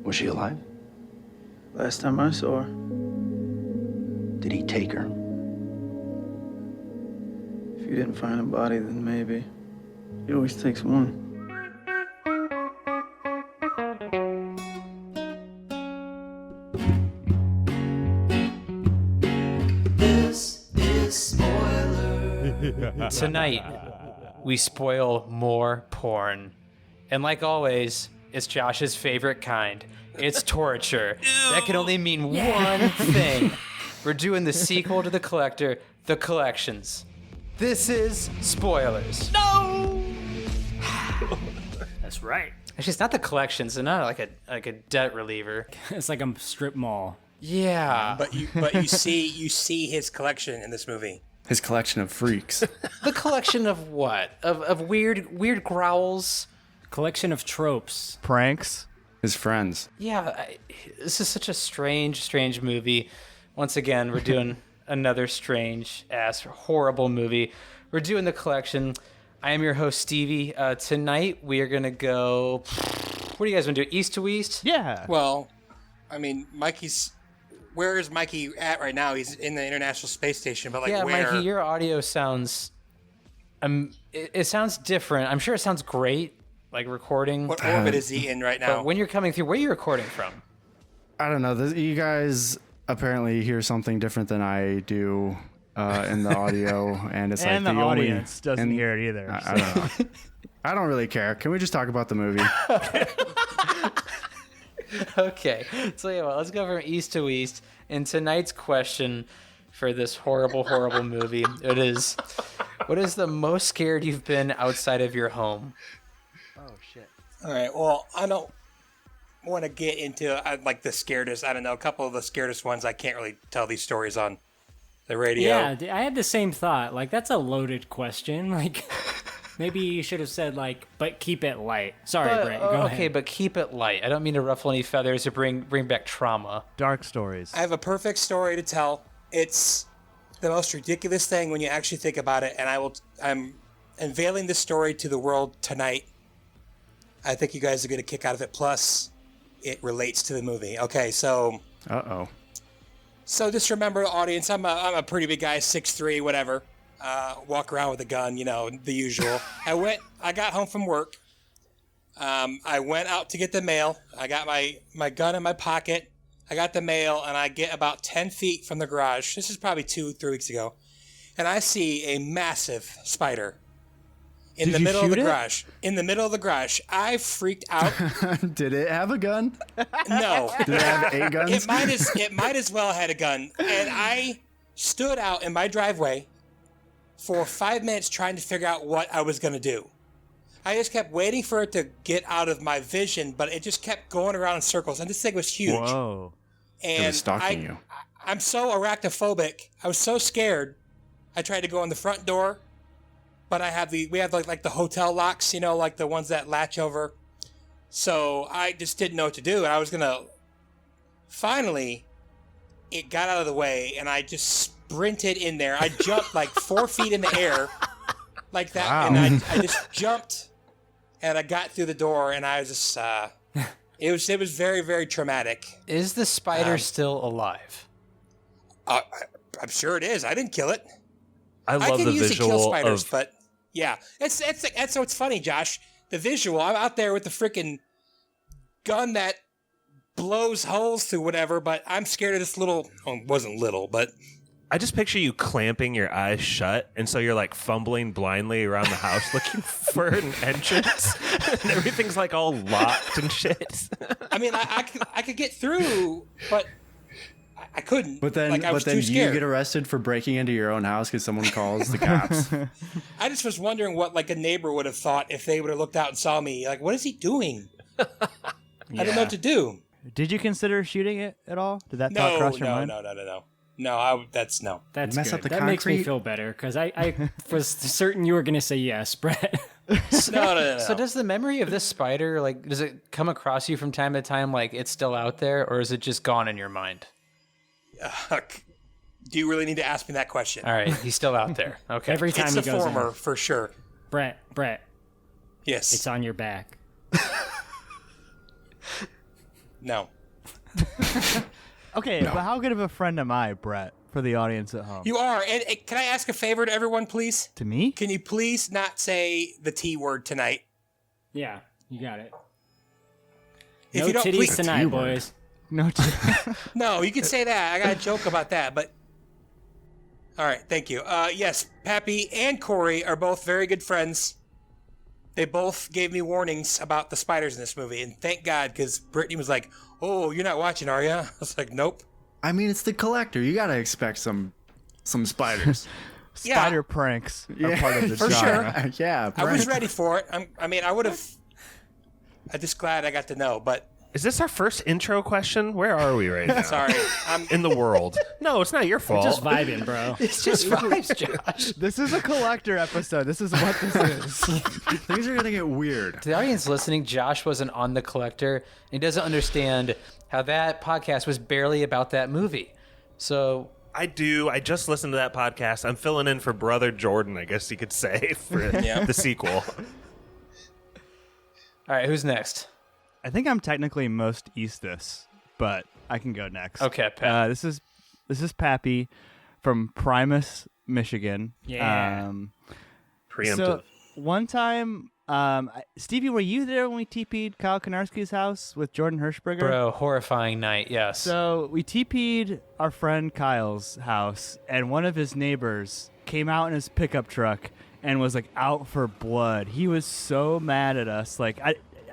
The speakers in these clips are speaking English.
Was she alive? Last time I saw her. Did he take her? If you didn't find a body, then maybe. It always takes one. This is spoiler. Tonight, we spoil more porn. And like always, it's Josh's favorite kind. It's torture. That can only mean one thing. We're doing the sequel to The Collector, The Collections. This is spoilers. No! That's right. Actually, it's not The Collections. It's not like a debt reliever. It's like a strip mall. Yeah. But you see his collection in this movie. His collection of freaks. The collection of what? Of weird growls? Collection of tropes. Pranks. His friends. Yeah, this is such a strange movie. Once again, we're doing another strange-ass, horrible movie. We're doing The Collection. I am your host, Stevie. Tonight, we are going to go... What do you guys want to do? East to West? Yeah. Well, I mean, where is Mikey at right now? He's in the International Space Station, but yeah, where? Mikey, your audio sounds... it sounds different. I'm sure it sounds great, like recording. What orbit is he in right now? But when you're coming through, where are you recording from? I don't know. You guys apparently hear something different than I do in the audio, and it's and like the only audience doesn't hear it either. I don't know. I don't really care. Can we just talk about the movie? Okay, so yeah, well, let's go from east to west. And tonight's question for this horrible movie, it is, what is the most scared you've been outside of your home? Oh, shit. All right, well, I don't want to get into like the scaredest. I don't know, a couple of the scaredest ones. I can't really tell these stories on the radio. Yeah, I had the same thought. Like, that's a loaded question. Like, maybe you should have said, like, but keep it light. Sorry, Brett, go ahead. Okay, but keep it light. I don't mean to ruffle any feathers or bring back trauma. Dark stories. I have a perfect story to tell. It's the most ridiculous thing when you actually think about it, and I'm unveiling this story to the world tonight. I think you guys are going to kick out of it. Plus, it relates to the movie. Okay, so... Uh-oh. So just remember, audience, I'm a pretty big guy, 6'3", whatever. Walk around with a gun, the usual. I got home from work. I went out to get the mail. I got my gun in my pocket. I got the mail, and I get about 10 feet from the garage. This is probably 2-3 weeks ago. And I see a massive spider in the middle of the garage. In the middle of the garage. I freaked out. Did it have a gun? No. Did it have 8 guns? It might as well had a gun. And I stood out in my driveway for 5 minutes trying to figure out what I was going to do. I just kept waiting for it to get out of my vision, but it just kept going around in circles. And this thing was huge. Whoa. And it was stalking you. I'm so arachnophobic. I was so scared. I tried to go in the front door, but we have like the hotel locks, like the ones that latch over. So I just didn't know what to do. And I was going to... Finally, it got out of the way, and I just sprinted in there. I jumped like 4 feet in the air like that. Wow. And I just jumped, and I got through the door, and I was just... It was very, very traumatic. Is the spider still alive? I'm sure it is. I didn't kill it. I love the visual usually kill spiders, of... but yeah, that's what's funny, Josh. The visual. I'm out there with the freaking gun that blows holes through whatever, but I'm scared of this little. Oh, it wasn't little, but I just picture you clamping your eyes shut, and so you're like fumbling blindly around the house looking for an entrance, and everything's like all locked and shit. I mean, I could get through, but I couldn't. But then, I was too scared. You get arrested for breaking into your own house because someone calls the cops. I just was wondering what like a neighbor would have thought if they would have looked out and saw me. Like, what is he doing? I didn't know what to do. Did you consider shooting it at all? Did that thought cross your mind? No. No, that's no. That's mess good. up the that concrete? makes me feel better because I was certain you were going to say yes, Brett. No. So does the memory of this spider, like, does it come across you from time to time like it's still out there, or is it just gone in your mind? Do you really need to ask me that question? All right, he's still out there. Okay. Every time It's he the goes former, in. for sure. Brett. Yes. It's on your back. No. Okay, but how good of a friend am I, Brett, for the audience at home? You are. And can I ask a favor to everyone, please? To me? Can you please not say the T word tonight? Yeah, you got it. If No you don't, titties please. tonight, boys. No. No, you can say that. I got a joke about that, but... All right, thank you. Yes, Pappy and Korey are both very good friends. They both gave me warnings about the spiders in this movie, and thank God, because Brittany was like, "Oh, you're not watching, are you?" I was like, "Nope." I mean, it's the collector. You gotta expect some spiders. Spider pranks are part of the for genre. sure. Yeah, I was right. ready for it. I would have... I'm just glad I got to know, but... Is this our first intro question? Where are we right now? Sorry. I'm In the world. No, it's not your fault. Just vibing, bro. It's just vibes, Josh. This is a collector episode. This is what this is. Things are gonna get weird. To the audience listening, Josh wasn't on The Collector, and he doesn't understand how that podcast was barely about that movie. So I do. I just listened to that podcast. I'm filling in for Brother Jordan, I guess you could say, for the sequel. all right, who's next? I think I'm technically most Eastus, but I can go next. Okay, Pat. This is Pappy from Primus, Michigan. Yeah. Preemptive. So one time, Stevie, were you there when we TP'd Kyle Konarski's house with Jordan Hirschberger? Bro, horrifying night, yes. So we TP'd our friend Kyle's house, and one of his neighbors came out in his pickup truck and was like out for blood. He was so mad at us. Like,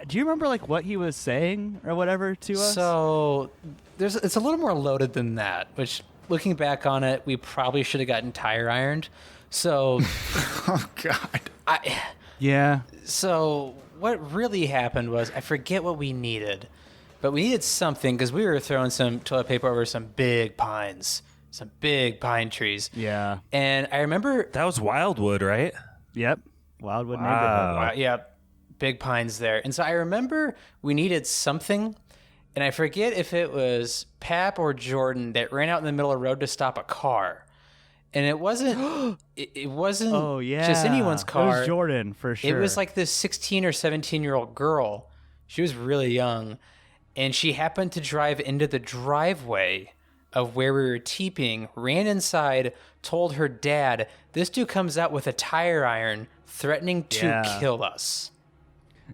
do you remember like what he was saying or whatever to us? So it's a little more loaded than that, which looking back on it, we probably should have gotten tire ironed. So Oh God. Yeah. So what really happened was, I forget what we needed, but we needed something because we were throwing some toilet paper over some big pines, some big pine trees. Yeah. And I remember, That was Wildwood, right? Yep. Wildwood Wow. yeah, big pines there. And so I remember we needed something, and I forget if it was Pap or Jordan that ran out in the middle of the road to stop a car. And it wasn't, it wasn't Oh yeah. just anyone's car. It was Jordan for sure. It was like this 16 or 17-year-old girl. She was really young, and she happened to drive into the driveway of where we were teeping, ran inside, told her dad, this dude comes out with a tire iron threatening to kill us.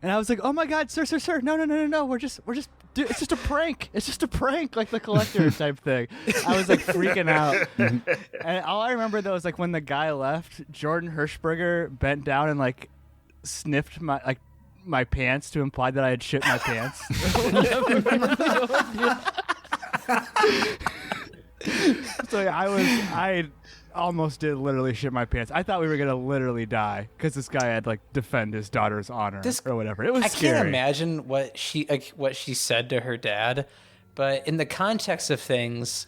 And I was like, "Oh my God, sir, no! We're just, dude, it's just a prank. It's just a prank, like the collector type thing." I was like freaking out, and all I remember though is like when the guy left, Jordan Hirschberger bent down and like sniffed my pants to imply that I had shit my pants. So I almost did literally shit my pants. I thought we were gonna literally die because this guy had like defend his daughter's honor or whatever. It was scary. I can't imagine what she said to her dad, but in the context of things,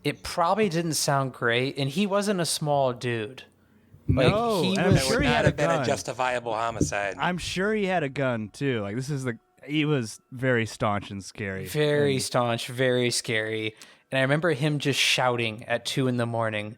it probably didn't sound great. And he wasn't a small dude. Like, No, he and I'm was, sure would he not had a have been gun. a justifiable homicide. I'm sure he had a gun too. Like he was very staunch and scary. very staunch, very scary. And I remember him just shouting at 2 a.m.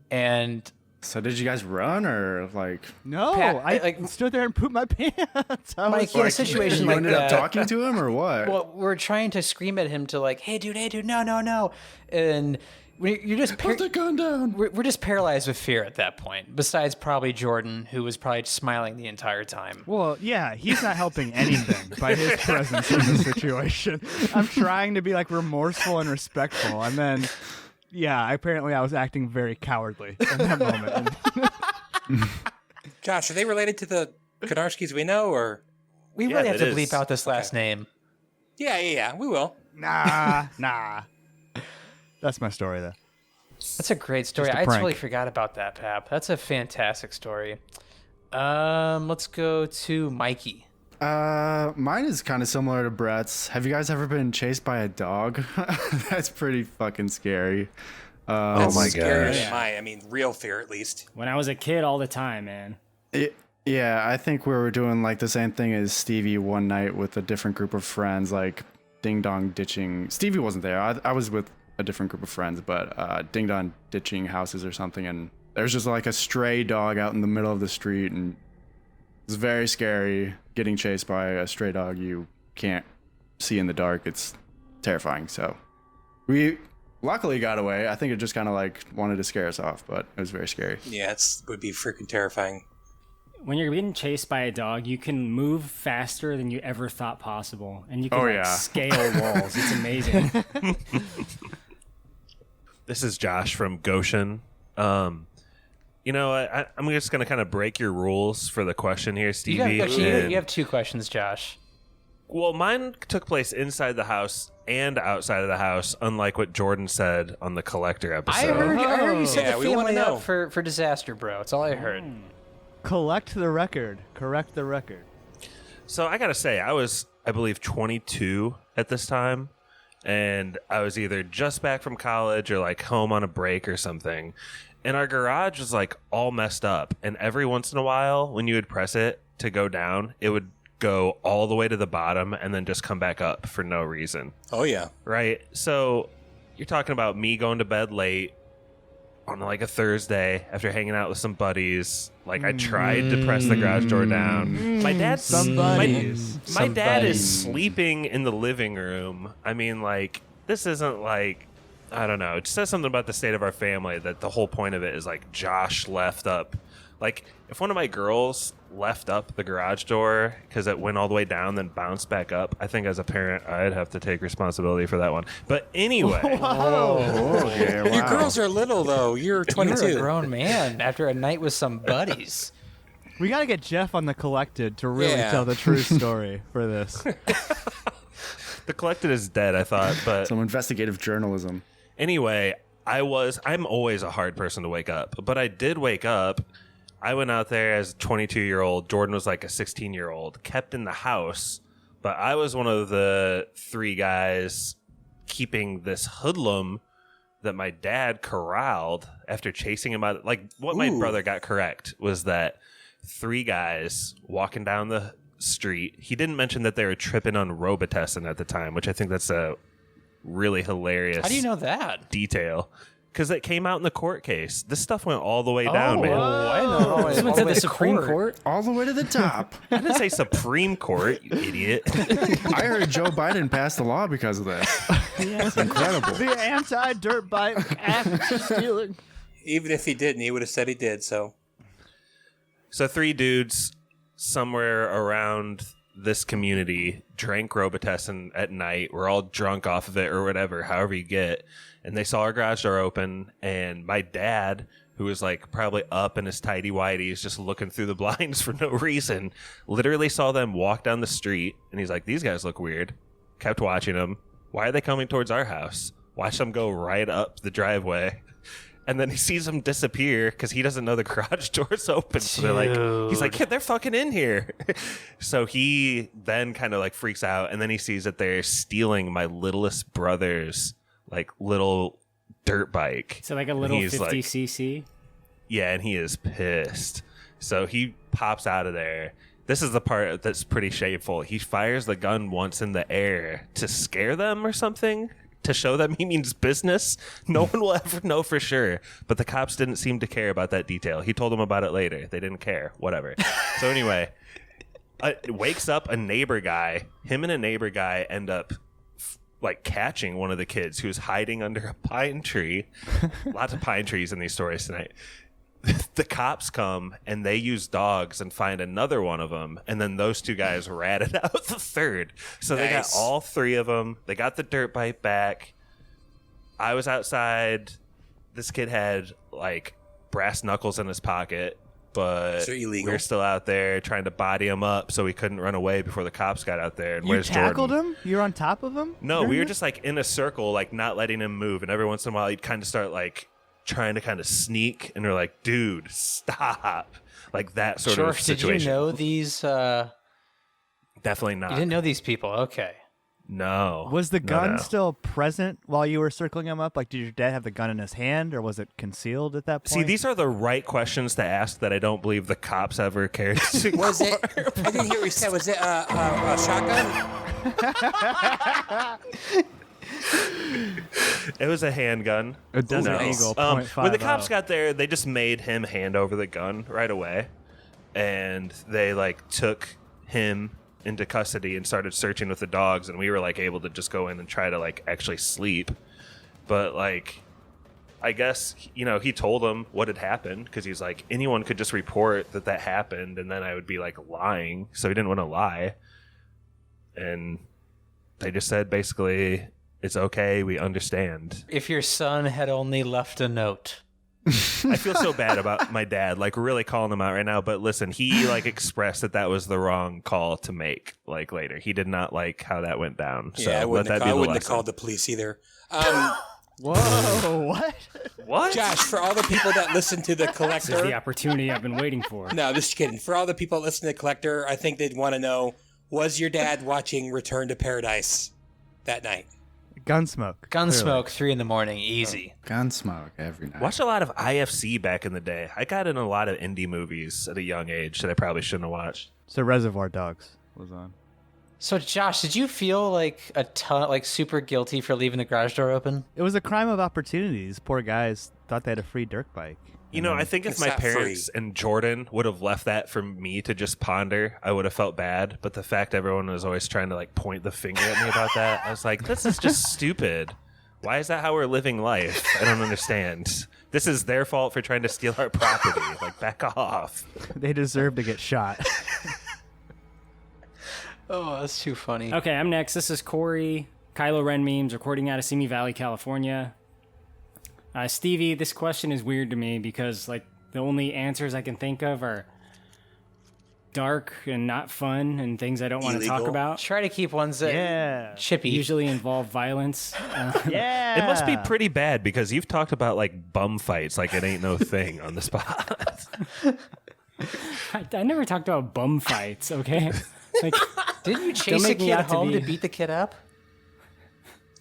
And So did you guys run or like? No, Pat, I like- stood there and pooped my pants. I Mike, was in a like, situation You like ended that, up talking to him or what? well, we're trying to scream at him to like, hey dude, no. And you're just Put the gun down. we're just paralyzed with fear at that point. Besides probably Jordan, who was probably smiling the entire time. well, yeah, he's not helping anything by his presence in this situation. I'm trying to be like remorseful and respectful, and then, yeah, apparently I was acting very cowardly in that moment. Josh, are they related to the Konarskis we know, or? We Yeah, really have it to bleep is. out this last name. Yeah, we will. Nah. That's my story, though. That's a great story. Just a I prank. totally forgot about that, Pap. That's a fantastic story. Let's go to Mikey. Mine is kind of similar to Brett's. Have you guys ever been chased by a dog? That's pretty fucking scary. That's my scarier gosh. than mine. I mean, real fear at least. When I was a kid, all the time, man. Yeah, I think we were doing like the same thing as Stevie one night with a different group of friends, like ding dong ditching. Stevie wasn't there. I was with a different group of friends, but ding dong ditching houses or something, and there's just like a stray dog out in the middle of the street, and it's very scary getting chased by a stray dog you can't see in the dark. It's terrifying. So we luckily got away. I think it just kind of like wanted to scare us off, but it was very scary. Yeah, it would be freaking terrifying. When you're being chased by a dog, you can move faster than you ever thought possible, and you can scale walls. It's amazing. This is Josh from Goshen. I'm just going to kind of break your rules for the question here, Stevie. You have 2 questions, Josh. Well, mine took place inside the house and outside of the house, unlike what Jordan said on the Collector episode. I heard you set we the wanna family know. up for disaster, bro. That's all I heard. Collect the record. Correct the record. So I got to say, I was, I believe, 22 at this time, and I was either just back from college or like home on a break or something. And our garage was like all messed up. And every once in a while, when you would press it to go down, it would go all the way to the bottom and then just come back up for no reason. Oh, yeah. Right? So you're talking about me going to bed late on like a Thursday after hanging out with some buddies. Like I tried to press the garage door down. My dad's my dad is sleeping in the living room. I mean, like, this isn't like, I don't know. It says something about the state of our family that the whole point of it is like Josh left up. Like, if one of my girls left up the garage door because it went all the way down, then bounced back up, I think as a parent, I'd have to take responsibility for that one. But anyway. Your girls are little, though. You're 22. You're a grown man after a night with some buddies. We got to get Jeff on the Collected to really tell the true story for this. The Collected is dead, I thought. But Some investigative journalism. anyway, I'm always a hard person to wake up. But I did wake up. I went out there as a 22-year-old. Jordan was like a 16-year-old, kept in the house. But I was one of the 3 guys keeping this hoodlum that my dad corralled after chasing him out. Like, what my brother got correct was that 3 guys walking down the street. He didn't mention that they were tripping on Robitussin at the time, which I think that's a really hilarious How do you know that? detail. Because it came out in the court case. This stuff went all the way down, man. I know. This went to the Supreme Court. All the way to the top. I didn't say Supreme Court, you idiot. I heard Joe Biden passed the law because of this. It's incredible. The anti-dirt bike act stealing. Even if he didn't, he would have said he did, so. So 3 dudes somewhere around this community drank Robitussin at night. We're all drunk off of it or whatever, however you get. And they saw our garage door open, and my dad, who was like probably up in his tidy whities just looking through the blinds for no reason, literally saw them walk down the street, and he's like, these guys look weird. Kept watching them. Why are they coming towards our house? Watched them go right up the driveway. And then he sees them disappear because he doesn't know the garage door's open. So they're like, he's like, yeah, they're fucking in here. So he then kind of like freaks out, and then he sees that they're stealing my littlest brother's like little dirt bike. So like a little 50cc? Yeah, and he is pissed. So he pops out of there. This is the part that's pretty shameful. He fires the gun once in the air to scare them or something, to show them he means business. No one will ever know for sure. But the cops didn't seem to care about that detail. He told them about it later. They didn't care. Whatever. So anyway, wakes up a neighbor guy. Him and a neighbor guy end up like catching one of the kids who's hiding under a pine tree. Lots of pine trees in these stories tonight. The cops come and they use dogs and find another one of them, and then those 2 guys ratted out the 3rd. So they got all 3 of them. They got the dirt bike back. I was outside. This kid had like brass knuckles in his pocket, but we were still out there trying to body him up so he couldn't run away before the cops got out there. And You tackled him? You're on top of him? No, we were just like in a circle, like not letting him move. And every once in a while, he'd kind of start like trying to kind of sneak. And we're like, dude, stop. Like that sort of situation. Did you know these? Definitely not. You didn't know these people. Okay. No. Was the gun still present while you were circling him up? Like, did your dad have the gun in his hand, or was it concealed at that point? See, these are the right questions to ask that I don't believe the cops ever cared to. Was it? I didn't hear what you said. Was it a shotgun? It was a handgun. A Desert Eagle when the cops .50. got there, they just made him hand over the gun right away, and they like took him into custody and started searching with the dogs, and we were like able to just go in and try to like actually sleep. But like, I guess, you know, he told them what had happened because he's like, anyone could just report that happened, and then I would be like lying. So he didn't want to lie. And they just said basically, it's okay, we understand. If your son had only left a note. I feel so bad about my dad, like really calling him out right now. But listen, he like expressed that was the wrong call to make. Like later, he did not like how that went down. So I wouldn't, let that I be the wouldn't have lesson. called the police either. Whoa, what? What? Josh, for all the people that listen to the This is the collector, opportunity I've been waiting for. no, just kidding. For all the people that listen to the collector, I think they'd want to know: was your dad watching Return to Paradise that night? Gunsmoke. Gunsmoke, 3 a.m, easy. Gunsmoke every night. Watched a lot of IFC back in the day. I got in a lot of indie movies at a young age that I probably shouldn't have watched. So Reservoir Dogs was on. So, Josh, did you feel like super guilty for leaving the garage door open? It was a crime of opportunity. These poor guys thought they had a free dirt bike. You know, I think if It's my not parents free. and Jordan would have left that for me to just ponder, I would have felt bad. But the fact everyone was always trying to like point the finger at me about that, I was like, this is just stupid. Why is that how we're living life? I don't understand. This is their fault for trying to steal our property. Like, back off. They deserve to get shot. Oh, that's too funny. Okay, I'm next. This is Korey, Kylo Ren memes, recording out of Simi Valley, California. Stevie, this question is weird to me because like the only answers I can think of are dark and not fun and things I don't want to talk Illegal. about. Try to keep ones that Yeah. chippy. Usually involve violence. Yeah. It must be pretty bad because you've talked about like bum fights like it ain't no thing on the spot. I never talked about bum fights, okay? Like, Didn't you Don't chase a make me kid out to home be- to beat the kid up?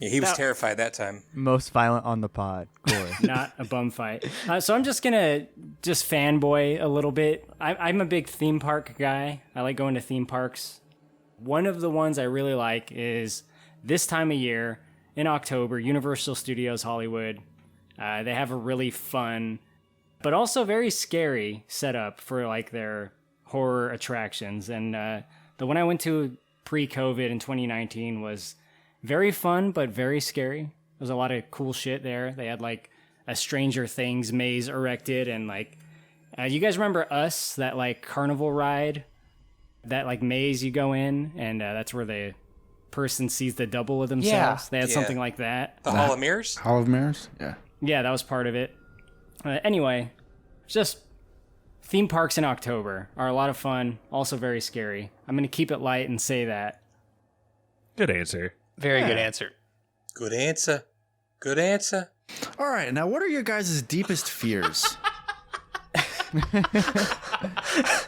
Yeah, he was terrified that time. most violent on the pod. Corey. not a bum fight. So I'm just gonna fanboy a little bit. I'm a big theme park guy. I like going to theme parks. One of the ones I really like is this time of year in October, Universal Studios Hollywood. They have a really fun, but also very scary setup for like their horror attractions. And the one I went to pre-COVID in 2019 was very fun, but very scary. There's a lot of cool shit there. They had like a Stranger Things maze erected, and like, you guys remember Us, that like carnival ride, that like maze you go in, and that's where the person sees the double of themselves. They had Yeah. something like that. The Hall of Mirrors? Hall of Mirrors? Yeah. Yeah, that was part of it. Anyway, just theme parks in October are a lot of fun, also very scary. I'm going to keep it light and say that. Good answer. Very good answer. Good answer. Good answer. All right, now what are your guys' deepest fears?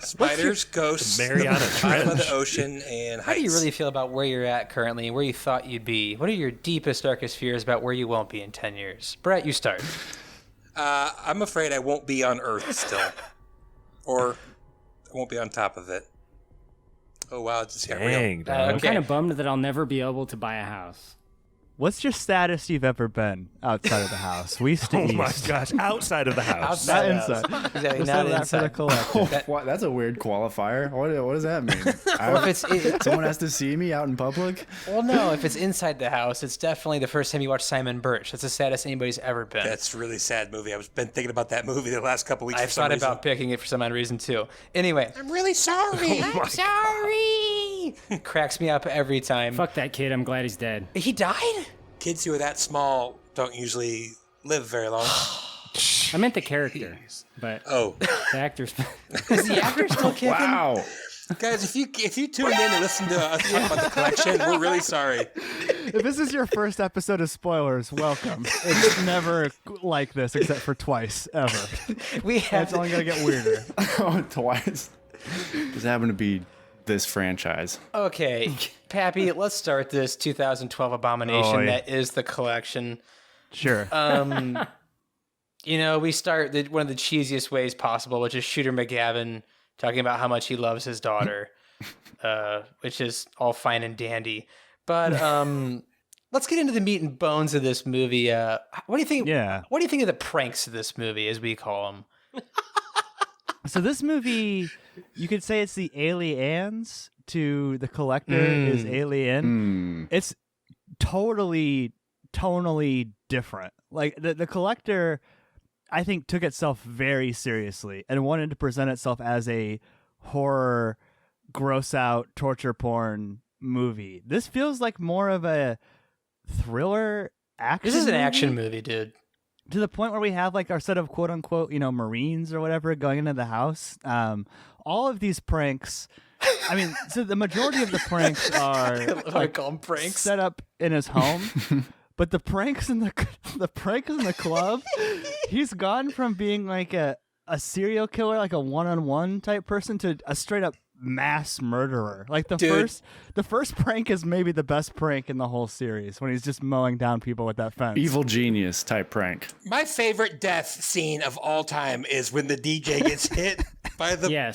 Spiders, ghosts, Mariana bottom of Trench. the ocean, and heights. How do you really feel about where you're at currently and where you thought you'd be? What are your deepest, darkest fears about where you won't be in 10 years? Brett, you start. I'm afraid I won't be on Earth still. Or I won't be on top of it. Oh, wow, it just got real. Dang, dog. I'm Okay. kind of bummed that I'll never be able to buy a house. What's your status you've ever been outside of the house? West to Oh east. my gosh, outside of the house. Not Outside. inside. Exactly, Let's not do that for the inside. collective. What? That's a weird qualifier. What does that mean? Well, if it's Someone has to see me out in public? well, no, if it's inside the house, it's definitely the first time you watch Simon Birch. That's the saddest anybody's ever been. That's a really sad movie. I've been thinking about that movie the last couple weeks. I've for some thought reason. about picking it for some odd reason too. Anyway, I'm really sorry. I'm sorry. Cracks me up every time. Fuck that kid. I'm glad he's dead. He died? Kids who are that small don't usually live very long. I meant the character, but Oh, the actor's. Is the actor still kicking? Wow. guys, if you tuned in to listen to us talk about the collection, we're really sorry. If this is your first episode of spoilers, welcome. It's never like this except for twice ever. We have It's only gonna get weirder. Oh, twice. Just happened to be this franchise. Okay, Pappy, let's start this 2012 abomination Oh, yeah. that is the collection. Sure. You know, we start one of the cheesiest ways possible, which is Shooter McGavin talking about how much he loves his daughter, which is all fine and dandy. But let's get into the meat and bones of this movie. What do you think? Yeah. What do you think of the pranks of this movie, as we call them? So this movie, you could say it's the Aliens to the collector is Alien, it's totally tonally different. Like the collector, I think, took itself very seriously and wanted to present itself as a horror, gross out, torture porn movie. This feels like more of a thriller action. This is an action movie, dude. To the point where we have like our set of quote unquote, Marines or whatever going into the house. All of these pranks. I mean, so the majority of the pranks are I call them pranks. set up in his home. But the pranks in the club, he's gone from being like a serial killer, like a one-on-one type person, to a straight up mass murderer. Like the first prank is maybe the best prank in the whole series, when he's just mowing down people with that fence. Evil genius type prank. My favorite death scene of all time is when the DJ gets hit by the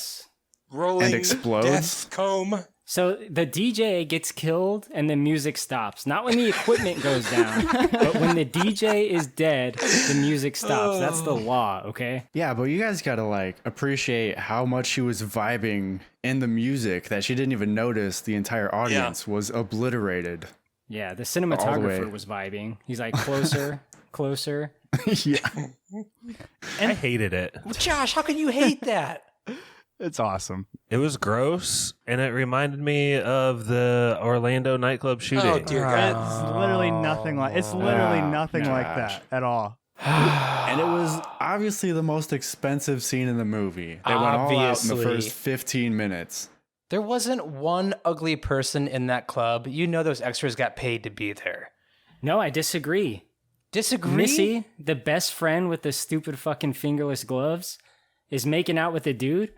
rolling and explodes. death comb. So the DJ gets killed and the music stops. Not when the equipment goes down, but when the DJ is dead, the music stops. That's the law, okay? Yeah, but you guys gotta like appreciate how much she was vibing in the music that she didn't even notice the entire audience was obliterated. Yeah, the cinematographer was vibing. He's like, closer, closer. Yeah. I hated it. Josh, how can you hate that? It's awesome. It was gross, and it reminded me of the Orlando nightclub shooting. Oh dear God! It's literally nothing like that at all. And it was obviously the most expensive scene in the movie. They went all out in the first 15 minutes. There wasn't one ugly person in that club. You know those extras got paid to be there. No, I disagree. Disagree? Missy, the best friend with the stupid fucking fingerless gloves, is making out with a dude.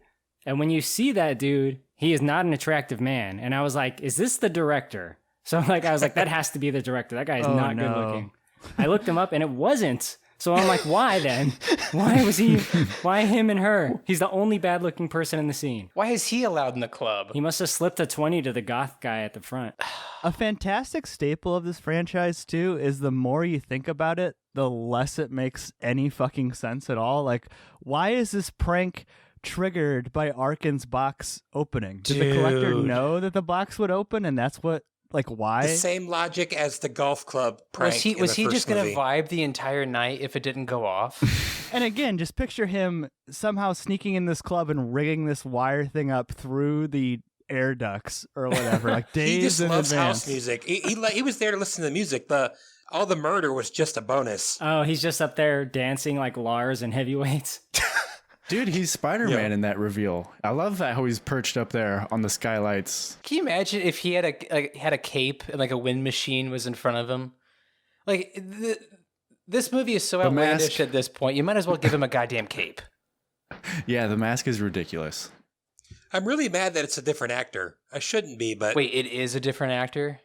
And when you see that dude, he is not an attractive man. And I was like, is this the director? So I was like, that has to be the director. That guy is not good looking. I looked him up and it wasn't. So I'm like, why then? Why him and her? He's the only bad looking person in the scene. Why is he allowed in the club? He must have slipped a 20 to the goth guy at the front. A fantastic staple of this franchise, too, is the more you think about it, the less it makes any fucking sense at all. Like, why is this prank triggered by Arkin's box opening? Did the collector know that the box would open, and that's what, like, why? The same logic as the golf club prank. Was he just going to vibe the entire night if it didn't go off? And again, just picture him somehow sneaking in this club and rigging this wire thing up through the air ducts or whatever, like days he just in loves advance. house music. He was there to listen to the music. All the murder was just a bonus. Oh, he's just up there dancing like Lars and Heavyweights. Dude, he's Spider-Man in that reveal. I love that how he's perched up there on the skylights. Can you imagine if he had a cape and like a wind machine was in front of him? Like this movie is so outlandish at this point. You might as well give him a goddamn cape. Yeah, the mask is ridiculous. I'm really mad that it's a different actor. I shouldn't be, but wait, it is a different actor?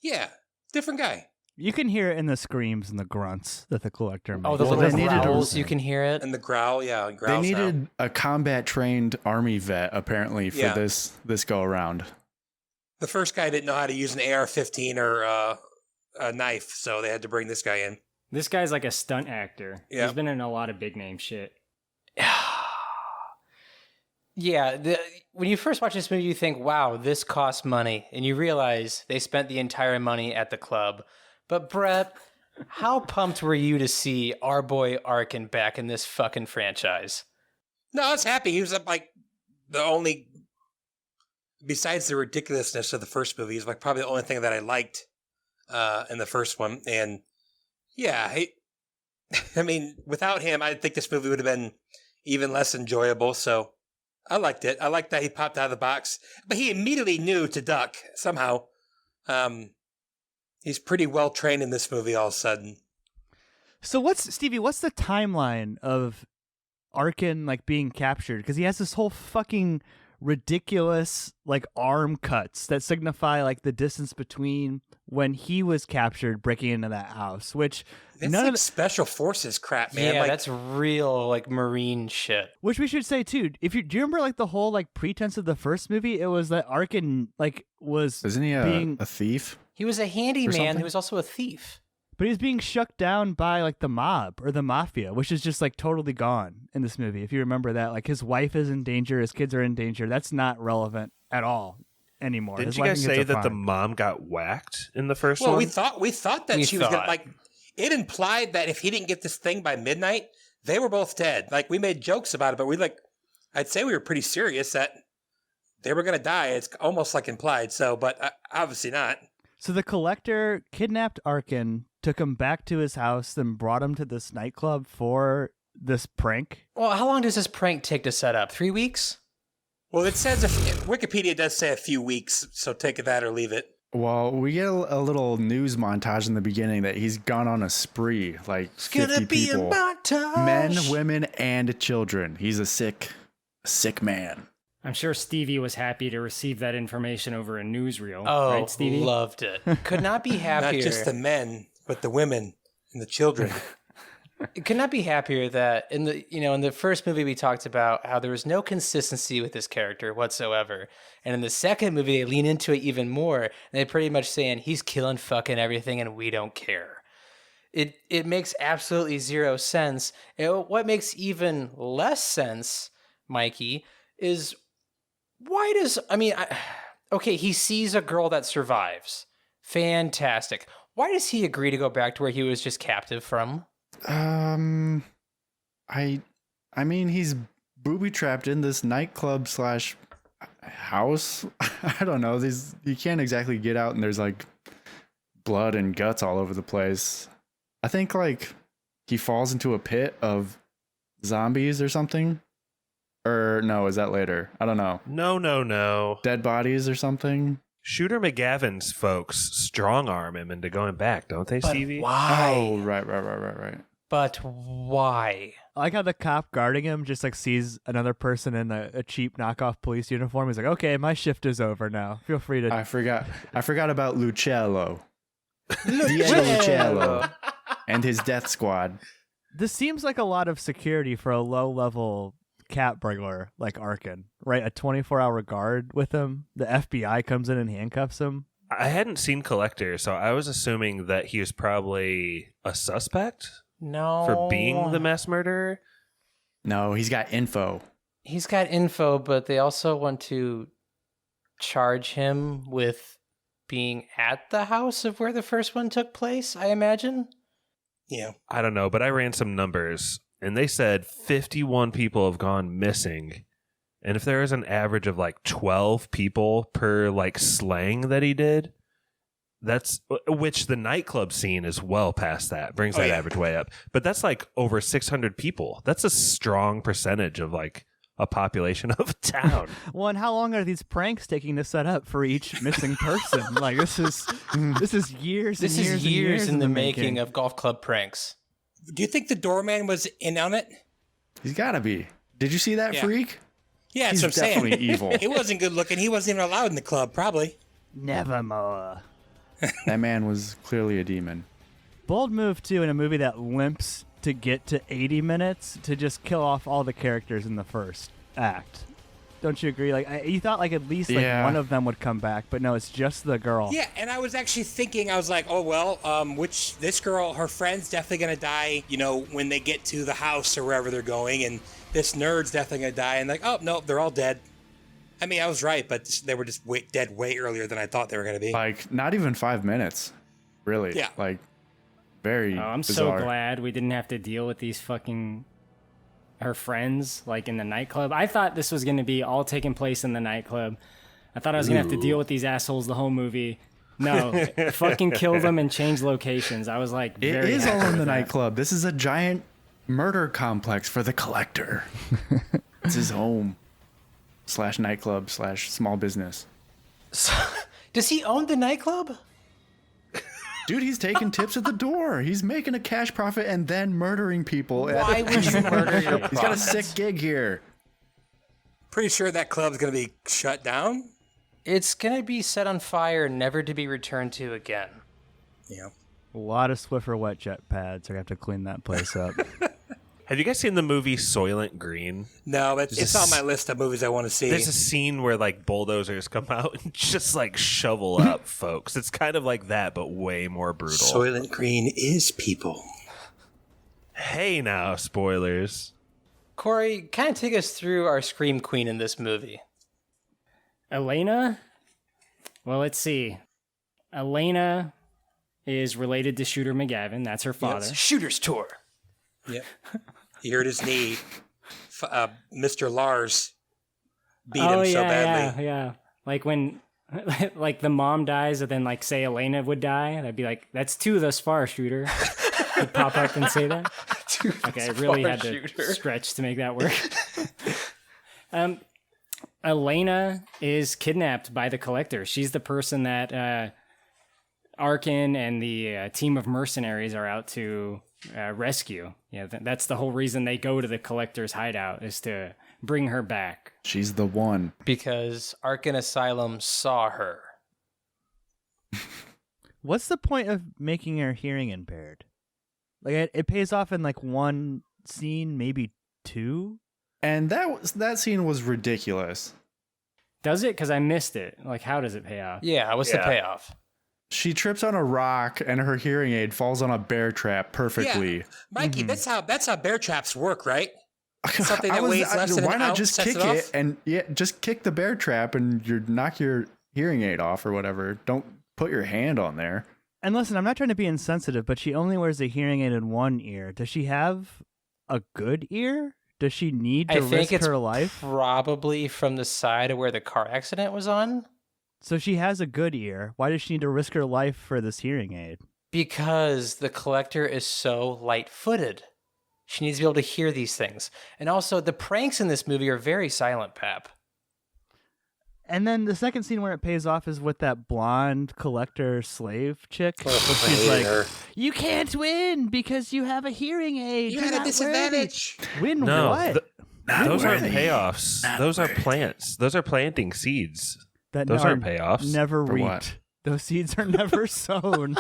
Yeah, different guy. You can hear it in the screams and the grunts that the collector makes. Oh, the little growls, you can hear it. And the growl, yeah. They needed a combat-trained army vet, apparently, for this go-around. The first guy didn't know how to use an AR-15 or a knife, so they had to bring this guy in. This guy's like a stunt actor. Yeah. He's been in a lot of big-name shit. Yeah, when you first watch this movie, you think, wow, this costs money. And you realize they spent the entire money at the club. But Brett, how pumped were you to see our boy Arkin back in this fucking franchise? No, I was happy. He was like the only, besides the ridiculousness of the first movie, he's like probably the only thing that I liked in the first one. And yeah, I mean, without him, I think this movie would have been even less enjoyable. So I liked it. I liked that he popped out of the box, but he immediately knew to duck somehow. He's pretty well trained in this movie all of a sudden. So Stevie, what's the timeline of Arkin like being captured? Because he has this whole fucking ridiculous like arm cuts that signify like the distance between when he was captured breaking into that house, which it's none like of special forces crap, man. Yeah, like, that's real like Marine shit. Which we should say too. Do you remember like the whole like pretense of the first movie? It was that Arkin like was Isn't he a thief? He was a handyman who was also a thief. But he's being shucked down by like the mob or the mafia, which is just like totally gone in this movie. If you remember that, like his wife is in danger, his kids are in danger. That's not relevant at all. anymore. Didn't His you wife guys and kids say are that the fine. mom got whacked in the first Well, one? we thought that We she was gonna thought. like. It implied that if he didn't get this thing by midnight, they were both dead. Like we made jokes about it, but I'd say we were pretty serious that they were gonna die. It's almost like implied. So, but obviously not. So the collector kidnapped Arkin, took him back to his house, then brought him to this nightclub for this prank. Well, how long does this prank take to set up? 3 weeks? Well, it says Wikipedia does say a few weeks, so take that or leave it. Well, we get a little news montage in the beginning that he's gone on a spree, like 50 people. Men, women, and children. He's a sick man. I'm sure Stevie was happy to receive that information over a newsreel. Oh, right, Stevie? loved it. Could not be happier. Not just the men, but the women and the children. Could not be happier that in the first movie we talked about how there was no consistency with this character whatsoever, and in the second movie they lean into it even more. And they're pretty much saying he's killing fucking everything and we don't care. It makes absolutely zero sense. And what makes even less sense, Mikey, is okay, he sees a girl that survives. Fantastic. Why does he agree to go back to where he was just captive from? I mean, he's booby trapped in this nightclub / house. I don't know. You can't exactly get out, and there's like blood and guts all over the place. I think like he falls into a pit of zombies or something. Or no, is that later? I don't know. No. Dead bodies or something. Shooter McGavin's folks strong arm him into going back, don't they, Stevie? Why? Oh, right. But why? I like how the cop guarding him just like sees another person in a cheap knockoff police uniform. He's like, okay, my shift is over now. Feel free to. I forgot about Lucello. Diego Lucello and his death squad. This seems like a lot of security for a low-level cat burglar like Arkin, right? A 24-hour guard with him. The FBI comes in and handcuffs him. I hadn't seen Collector, so I was assuming that he was probably a suspect No. for being the mass murderer. No, he's got info. He's got info, but they also want to charge him with being at the house of where the first one took place, I imagine. Yeah. I don't know, but I ran some numbers, and they said 51 people have gone missing. And if there is an average of like 12 people per like slaying that he did, that's which the nightclub scene is well past that, brings that average way up. But that's like over 600 people. That's a strong percentage of like a population of a town. Well, and how long are these pranks taking to set up for each missing person? Like this is years. This and is years years and in the making of golf club pranks. Do you think the doorman was in on it? He's got to be. Did you see that Yeah. freak? Yeah, that's He's what I'm saying. definitely evil. He wasn't good looking. He wasn't even allowed in the club, probably. Nevermore. That man was clearly a demon. Bold move too in a movie that limps to get to 80 minutes to just kill off all the characters in the first act. Don't you agree? Like you thought like at least like one of them would come back, but no, it's just the girl. Yeah, and I was actually thinking, I was like, oh, well, this girl, her friend's definitely going to die, when they get to the house or wherever they're going, and this nerd's definitely going to die, and like, oh, no, they're all dead. I mean, I was right, but they were just dead way earlier than I thought they were going to be. Like, not even 5 minutes. Really. Yeah. Like, very I'm bizarre. so glad we didn't have to deal with these fucking her friends like in the nightclub. I thought this was going to be all taking place in the nightclub. I thought I was going to have to deal with these assholes the whole movie. No, fucking kill them and change locations. I was like, It very is happy all in with the that. nightclub. This is a giant murder complex for the collector. It's his home / nightclub / small business. So, does he own the nightclub? Dude, he's taking tips at the door. He's making a cash profit and then murdering people. Why would you murder your He's got a sick gig here. Pretty sure that club's going to be shut down. It's going to be set on fire, never to be returned to again. Yeah. A lot of Swiffer wet jet pads. I have to clean that place up. Have you guys seen the movie Soylent Green? No, it's on my list of movies I want to see. There's a scene where like bulldozers come out and just like shovel up folks. It's kind of like that, but way more brutal. Soylent Green is people. Hey now, spoilers. Korey, kind of take us through our Scream Queen in this movie. Elena, Well, let's see. Elena is related to Shooter McGavin. That's her father. Shooter's tour. Yep. He hurt his knee. Mr. Lars beat him so badly. Yeah. Like when, like the mom dies, and then like say Elena would die, I'd be like, "That's two thus far, Shooter." He'd pop up and say that. Okay, I really had to stretch to make that work. Elena is kidnapped by the Collector. She's the person that Arkin and the team of mercenaries are out to rescue. Yeah, that's the whole reason they go to the Collector's hideout, is to bring her back. She's the one. Because Arkin Asylum saw her. What's the point of making her hearing impaired? Like it pays off in like one scene, maybe two. And that scene was ridiculous. Does it? Because I missed it. Like, how does it pay off? Yeah, what's the payoff? She trips on a rock and her hearing aid falls on a bear trap perfectly. Yeah. Mikey, that's how bear traps work, right? Something that weighs less than why an not ounce just sets kick it it off? and just kick the bear trap and you knock your hearing aid off or whatever. Don't put your hand on there. And listen, I'm not trying to be insensitive, but she only wears a hearing aid in one ear. Does she have a good ear? Does she need to risk her life? Probably from the side of where the car accident was on. So she has a good ear. Why does she need to risk her life for this hearing aid? Because the Collector is so light-footed. She needs to be able to hear these things. And also, the pranks in this movie are very silent, Pap. And then the second scene where it pays off is with that blonde Collector slave chick. Oh, She's like, her. "You can't win because you have a hearing aid. You You're had a not disadvantage." worthy." Win No, what? those aren't payoffs. Those are plants. Those are planting seeds. That Those are aren't payoffs. Never For reaped. what? Those seeds are never sown.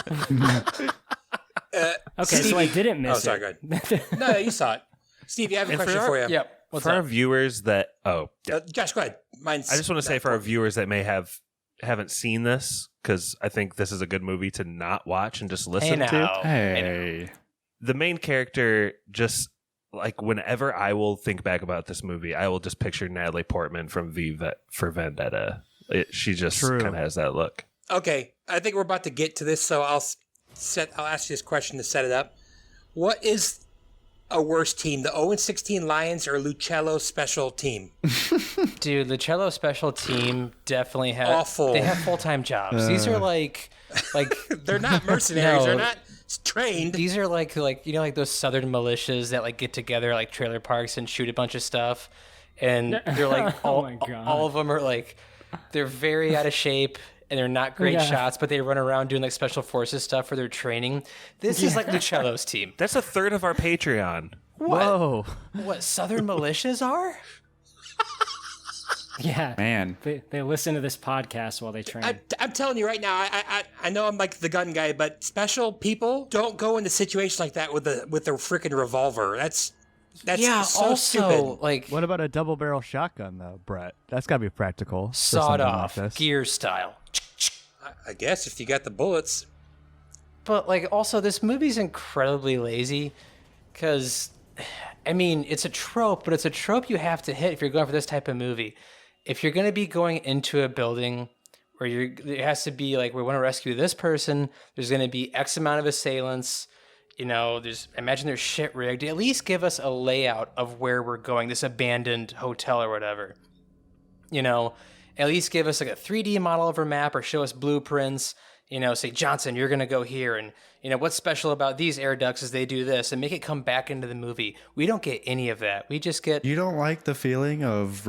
Okay, so I didn't miss sorry, it. go ahead. No, you saw it. Stevie, I have a And question for for you. Yep. What's for our up? viewers that Josh, go ahead. Mine's I just want to say for our viewers that may haven't seen this, because I think this is a good movie to not watch and just listen to. now. Hey. The main character, just like whenever I will think back about this movie, I will just picture Natalie Portman from for Vendetta. She just True. kind of has that look. Okay, I think we're about to get to this, so I'll ask you this question to set it up. What is a worse team, the 0-16 Lions or Lucello Special Team? Dude, the Cello Special Team definitely have... Awful. They have full-time jobs. These are like... They're not mercenaries. No. They're not trained. These are like like those southern militias that like get together like trailer parks and shoot a bunch of stuff, and they're like Oh my God. all of them are like they're very out of shape and they're not great Yeah. shots, but they run around doing like special forces stuff for their training. This is like Lucello's team. That's a third of our Patreon. Whoa. What southern militias are? Yeah. Man. They listen to this podcast while they train. I'm telling you right now, I know I'm like the gun guy, but special people don't go into situations like that with a freaking revolver. That's Yeah. so Also, stupid. like What about a double barrel shotgun though, Brett? That's got to be practical. for sawed something off like this. gear style. I guess if you got the bullets. But like also this movie's incredibly lazy because I mean it's a trope, but it's a trope you have to hit if you're going for this type of movie. If you're going to be going into a building where it has to be like we want to rescue this person, there's going to be X amount of assailants, you know, imagine they're shit rigged. At least give us a layout of where we're going, this abandoned hotel or whatever. You know, at least give us like a 3D model of our map or show us blueprints. You know, say, Johnson, you're going to go here. And, you know, what's special about these air ducts is they do this and make it come back into the movie. We don't get any of that. We just get... You don't like the feeling of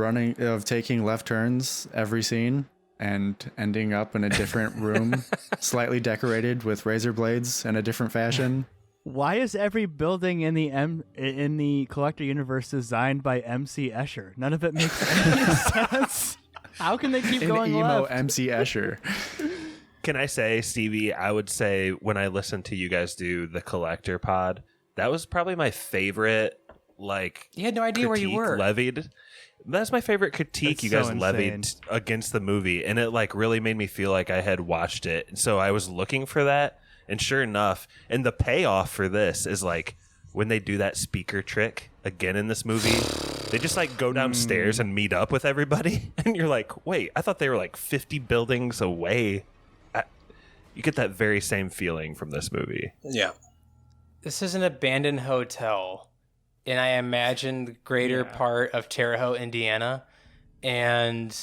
taking left turns every scene and ending up in a different room, slightly decorated with razor blades in a different fashion? Why is every building in the Collector universe designed by MC Escher? None of it makes any sense. How can they keep An going emo left? MC Escher. Can I say, Stevie, I would say when I listened to you guys do the Collector pod, that was probably my favorite, like... You had no idea where you critique were. Levied. That's my favorite critique That's you guys so levied insane. against the movie, and it like really made me feel like I had watched it. And so I was looking for that, and sure enough, and the payoff for this is like when they do that speaker trick again in this movie, They just like go downstairs and meet up with everybody, and you're like, wait, I thought they were like 50 buildings away. You get that very same feeling from this movie. Yeah. This is an abandoned hotel, and I imagine the greater part of Terre Haute, Indiana, and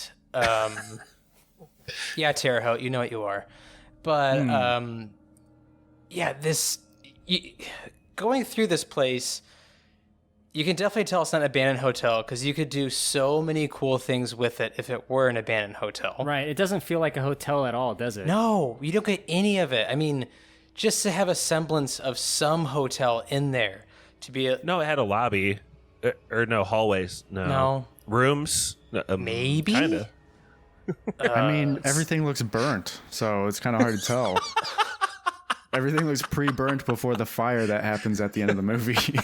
yeah, Terre Haute, you know what you are, but going through this place, you can definitely tell it's not an abandoned hotel because you could do so many cool things with it if it were an abandoned hotel. Right. It doesn't feel like a hotel at all, does it? No, you don't get any of it. I mean, just to have a semblance of some hotel in there to be No, it had a lobby. Or no, hallways. No. Rooms? Maybe? Kind of. I mean, everything looks burnt, so it's kind of hard to tell. Everything looks pre-burnt before the fire that happens at the end of the movie.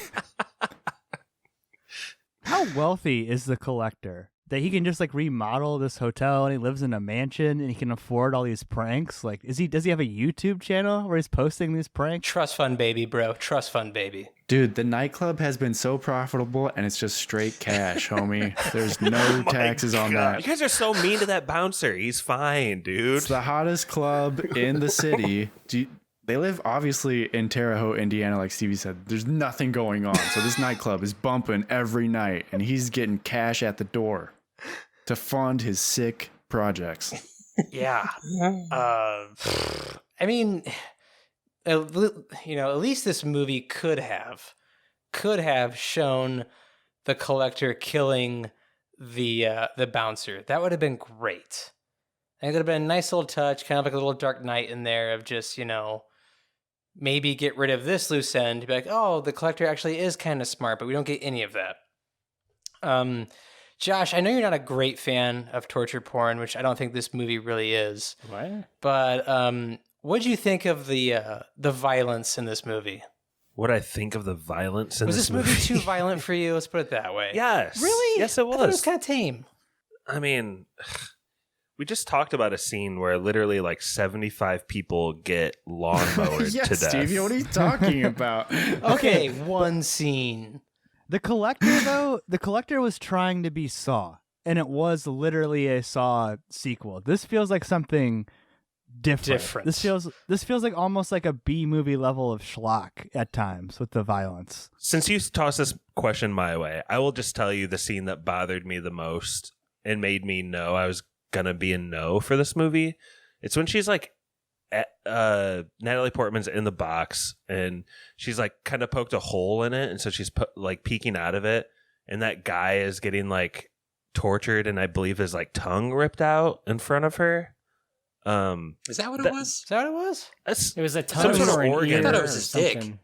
How wealthy is the collector that he can just like remodel this hotel and he lives in a mansion and he can afford all these pranks? Like, does he have a YouTube channel where he's posting these pranks? Trust fund baby, bro. Trust fund baby. Dude, the nightclub has been so profitable and it's just straight cash, homie. There's no taxes on that. You guys are so mean to that bouncer. He's fine, dude. It's the hottest club in the city. They live obviously in Terre Haute, Indiana, like Stevie said. There's nothing going on. So this nightclub is bumping every night and he's getting cash at the door to fund his sick projects. Yeah. I mean, at least this movie could have shown the collector killing the bouncer. That would have been great. I think it would have been a nice little touch, kind of like a little Dark Knight in there of just, maybe get rid of this loose end. Be like, oh, the collector actually is kind of smart, but we don't get any of that. Josh, I know you're not a great fan of torture porn, which I don't think this movie really is. What? But what did you think of the violence in this movie? What I think of the violence in Was this movie too violent for you? Let's put it that way. Yes. Really? Yes, it was. I thought it was kind of tame. I mean, we just talked about a scene where literally like 75 people get lawnmowered Yeah, to death. Stevie, what are you talking about? Okay, one scene. The collector, though, was trying to be Saw, and it was literally a Saw sequel. This feels like something different. This feels like almost like a B movie level of schlock at times with the violence. Since you tossed this question my way, I will just tell you the scene that bothered me the most and made me know I was gonna be a no for this movie. It's when she's like Natalie Portman's in the box and she's like kind of poked a hole in it, and so she's like peeking out of it, and that guy is getting like tortured and I believe his like tongue ripped out in front of her. Is that what it was? Is that what it was? It was a tongue sort of or an organ. ear I thought it or was his dick. something.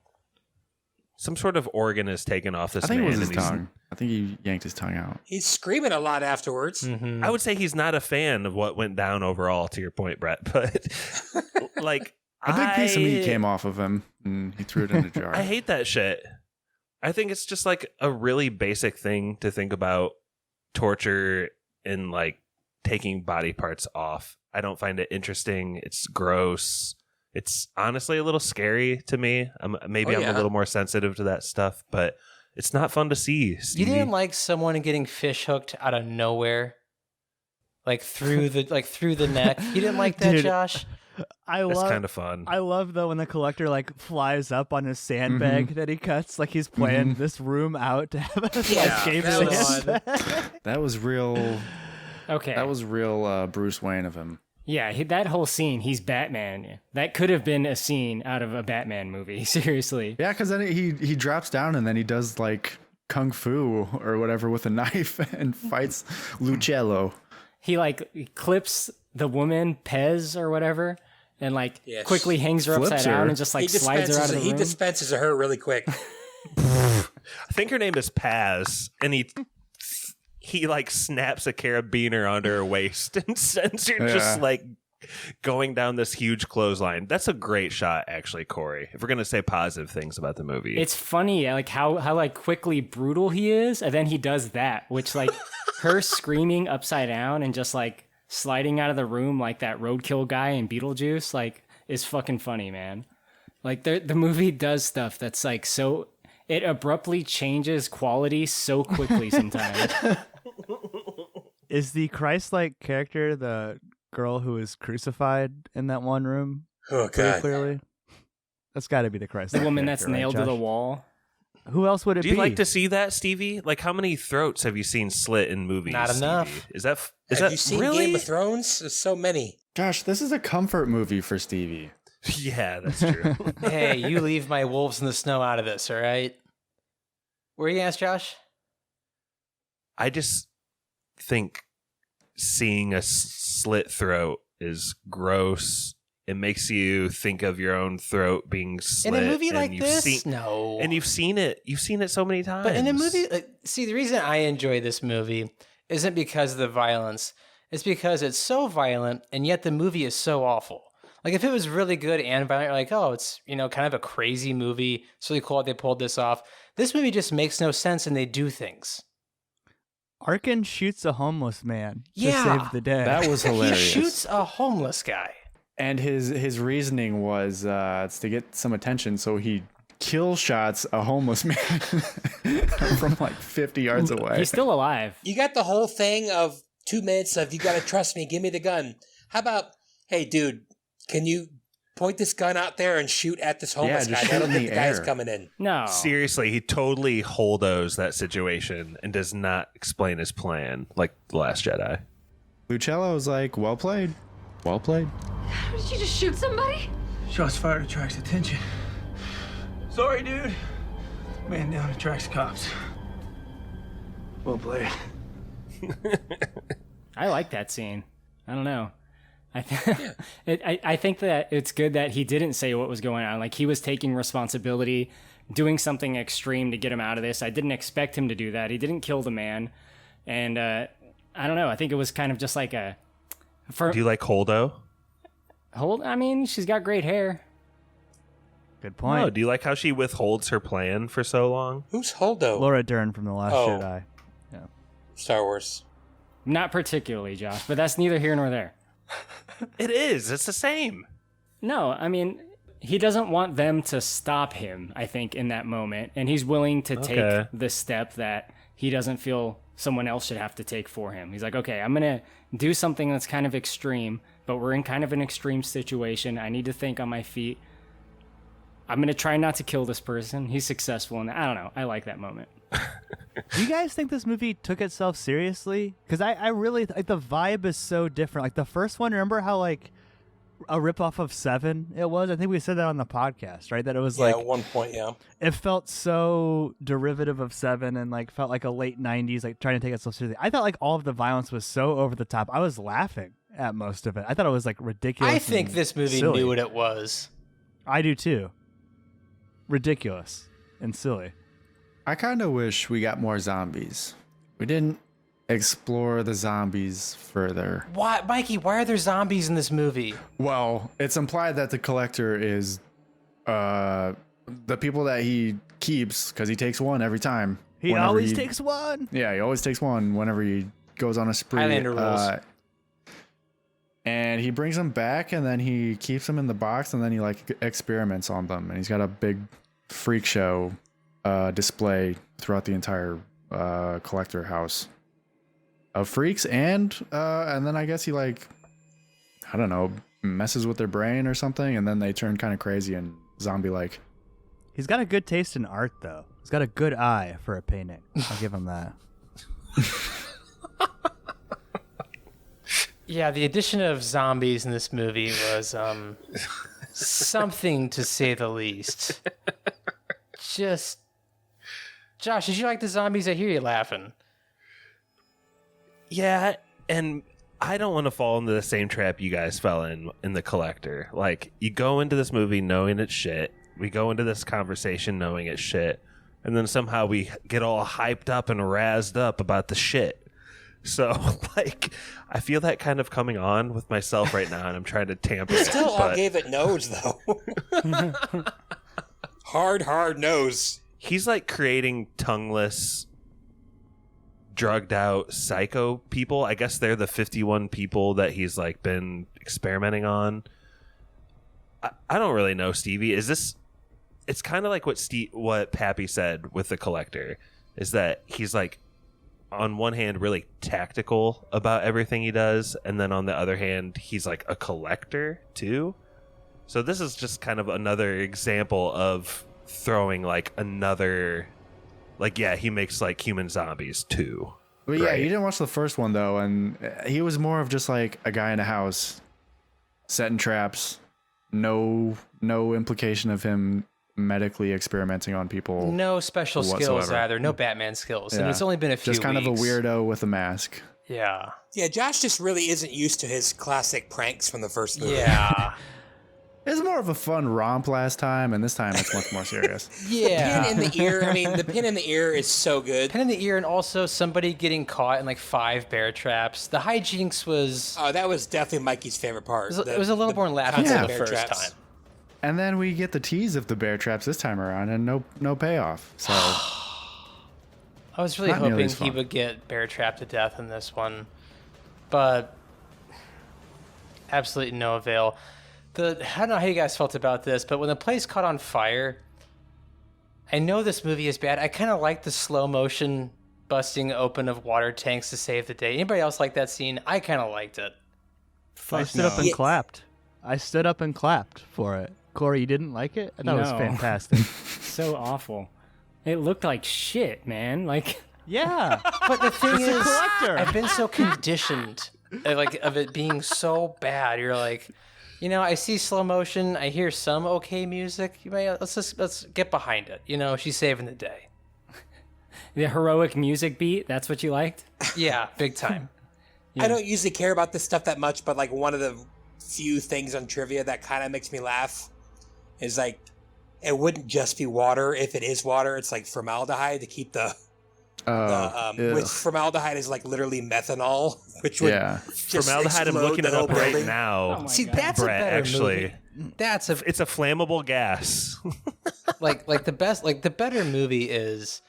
Some sort of organ is taken off this I think man. it was his and he's- tongue. I think he yanked his tongue out. He's screaming a lot afterwards. Mm-hmm. I would say he's not a fan of what went down overall, to your point, Brett. But like, A big piece of meat came off of him and he threw it in a jar. I hate that shit. I think it's just like a really basic thing to think about torture and like taking body parts off. I don't find it interesting. It's gross. It's honestly a little scary to me. I'm a little more sensitive to that stuff, but it's not fun to see. Stevie. You didn't like someone getting fish hooked out of nowhere, like through the neck. You didn't like that, Dude. Josh? It's kind of fun. I love though when the collector like flies up on his sandbag that he cuts, like he's playing this room out to have a escape that was sandbag. That was real. Okay. That was real Bruce Wayne of him. Yeah, that whole scene, he's Batman. That could have been a scene out of a Batman movie, seriously. Yeah, because then he drops down and then he does like kung fu or whatever with a knife and fights Lucello. He clips the woman, Pez or whatever, and Yes. quickly hangs her Flips upside her. down and just slides her out of the room. He dispenses her really quick. I think her name is Paz, and he like snaps a carabiner onto her waist and sends her just like going down this huge clothesline. That's a great shot, actually, Korey. If we're gonna say positive things about the movie, It's funny, like how like quickly brutal he is, and then he does that, which like her screaming upside down and just like sliding out of the room like that roadkill guy in Beetlejuice, like is fucking funny, man. Like the movie does stuff that's like so it abruptly changes quality so quickly sometimes. Is the Christ-like character the girl who is crucified in that one room? Oh, Pretty God. clearly. That's got to be the Christ-like The woman character, that's nailed right, to the Josh? wall. Who else would it Do be? you like to see that, Stevie? Like, how many throats have you seen slit in movies? Not enough. Stevie? Is that Have you seen really? Game of Thrones? There's so many. Gosh, this is a comfort movie for Stevie. Yeah, that's true. Hey, you leave my wolves in the snow out of this, all right? Were you asked, Josh? I just think seeing a slit throat is gross. It makes you think of your own throat being slit. In a movie and like you've this? No. And you've seen it. You've seen it so many times. But in a movie, see, the reason I enjoy this movie isn't because of the violence. It's because it's so violent, and yet the movie is so awful. Like, if it was really good and violent, you're like, oh, it's, you know, kind of a crazy movie. It's really cool that they pulled this off. This movie just makes no sense, and they do things. Arkin shoots a homeless man to Yeah. save the day. That was hilarious. He shoots a homeless guy. And his reasoning was it's to get some attention, so he kill shots a homeless man from like 50 yards away. He's still alive. You got the whole thing of 2 minutes of you got to trust me, give me the gun. How about, hey, dude, can you point this gun out there and shoot at this homeless just guy? shoot I don't in think the the guy's air. coming in. No. Seriously, he totally holdos that situation and does not explain his plan like The Last Jedi. Lucello was like, well played. Well played. Did you just shoot somebody? Shots fired attracts attention. Sorry, dude. Man down attracts cops. Well played. I like that scene. I don't know. I think that it's good that he didn't say what was going on. Like, he was taking responsibility, doing something extreme to get him out of this. I didn't expect him to do that. He didn't kill the man. And I don't know. I think it was kind of just like a... Do you like Holdo? I mean, she's got great hair. Good point. No, do you like how she withholds her plan for so long? Who's Holdo? Laura Dern from The Last Oh. Jedi. Star Wars. Not particularly, Josh, but that's neither here nor there. It is. It's the same. No, I mean, he doesn't want them to stop him, I think, in that moment. And he's willing to Okay. take the step that he doesn't feel someone else should have to take for him. He's like, okay, I'm going to do something that's kind of extreme, but we're in kind of an extreme situation. I need to think on my feet. I'm going to try not to kill this person. He's successful. And I don't know. I like that moment. Do you guys think this movie took itself seriously? Because I really, like, the vibe is so different. Like, the first one, remember how, like, a ripoff of Seven it was? I think we said that on the podcast, right? That it was, Yeah, like, at one point, yeah. it felt so derivative of Seven and, like, felt like a late 90s, like, trying to take itself seriously. I thought, like, all of the violence was so over the top. I was laughing at most of it. I thought it was, like, ridiculous. I think and this movie silly. knew what it was. I do, too. Ridiculous and silly. I kind of wish we got more zombies. We didn't explore the zombies further. Why, Mikey, why are there zombies in this movie? Well, it's implied that the collector is the people that he keeps, because he takes one every time. He Whenever always takes one. Yeah, he always takes one whenever he goes on a spree. Highlander rules. And he brings them back, and then he keeps them in the box, and then he like experiments on them. And he's got a big freak show display throughout the entire collector house of freaks, and then I guess he, like, I don't know, messes with their brain or something, and then they turn kind of crazy and zombie-like. He's got a good taste in art, though. He's got a good eye for a painting. I'll give him that. Yeah, the addition of zombies in this movie was something to say the least. Just, Josh, did you like the zombies? I hear you laughing. Yeah, and I don't want to fall into the same trap you guys fell in The Collector. Like, you go into this movie knowing it's shit. We go into this conversation knowing it's shit. And then somehow we get all hyped up and razzed up about the shit. So, like, I feel that kind of coming on with myself right now, and I'm trying to tamper it. Still all but gave it nose, though. Hard nose. he's, like, creating tongueless, drugged out psycho people. I guess they're the 51 people that he's, like, been experimenting on. I don't really know, Stevie. Is this it's kind of like what Pappy said with the Collector, is that he's like, on one hand, really tactical about everything he does, and then on the other hand, he's like a collector too. So this is just kind of another example of throwing like another, like, yeah, he makes like human zombies too. But yeah, you didn't watch the first one though, and he was more of just like a guy in a house setting traps. No implication of him medically experimenting on people. No special skills whatsoever. either. No Batman skills. And it's only been a few Just kind weeks. of a weirdo with a mask. Yeah. Yeah, Josh just really isn't used to his classic pranks from the first movie. Yeah. It was more of a fun romp last time, and this time it's much more serious. Yeah. Pin in the ear. I mean, the pin in the ear is so good. Pin in the ear, and also somebody getting caught in like 5 bear traps. The hijinks was... Oh, that was definitely Mikey's favorite part. It was a little more laughable concept the of bear first traps. time. And then we get the tease of the bear traps this time around, and no payoff. So I was really Not nearly hoping as he fun. would get bear trapped to death in this one, but absolutely no avail. I don't know how you guys felt about this, but when the place caught on fire, I know this movie is bad. I kind of like the slow motion busting open of water tanks to save the day. Anybody else like that scene? I kind of liked it. I stood up and clapped. I stood up and clapped for it. Korey, you didn't like it? I thought it was No. fantastic. So awful. It looked like shit, man. Like, Yeah. But the thing It's a is, collector. I've been so conditioned, of it being so bad. You're like, I see slow motion. I hear some okay music. Let's get behind it. She's saving the day. the heroic music beat, that's what you liked? Yeah, big time. I don't usually care about this stuff that much, but like one of the few things on trivia that kind of makes me laugh is like, it wouldn't just be water. If it is water, it's like formaldehyde to keep which formaldehyde is like literally methanol, which would just formaldehyde. I'm explode looking the it up whole right building. now. Oh my See, God. that's Brett, a better actually. movie. It's a flammable gas. like the best, like the better movie is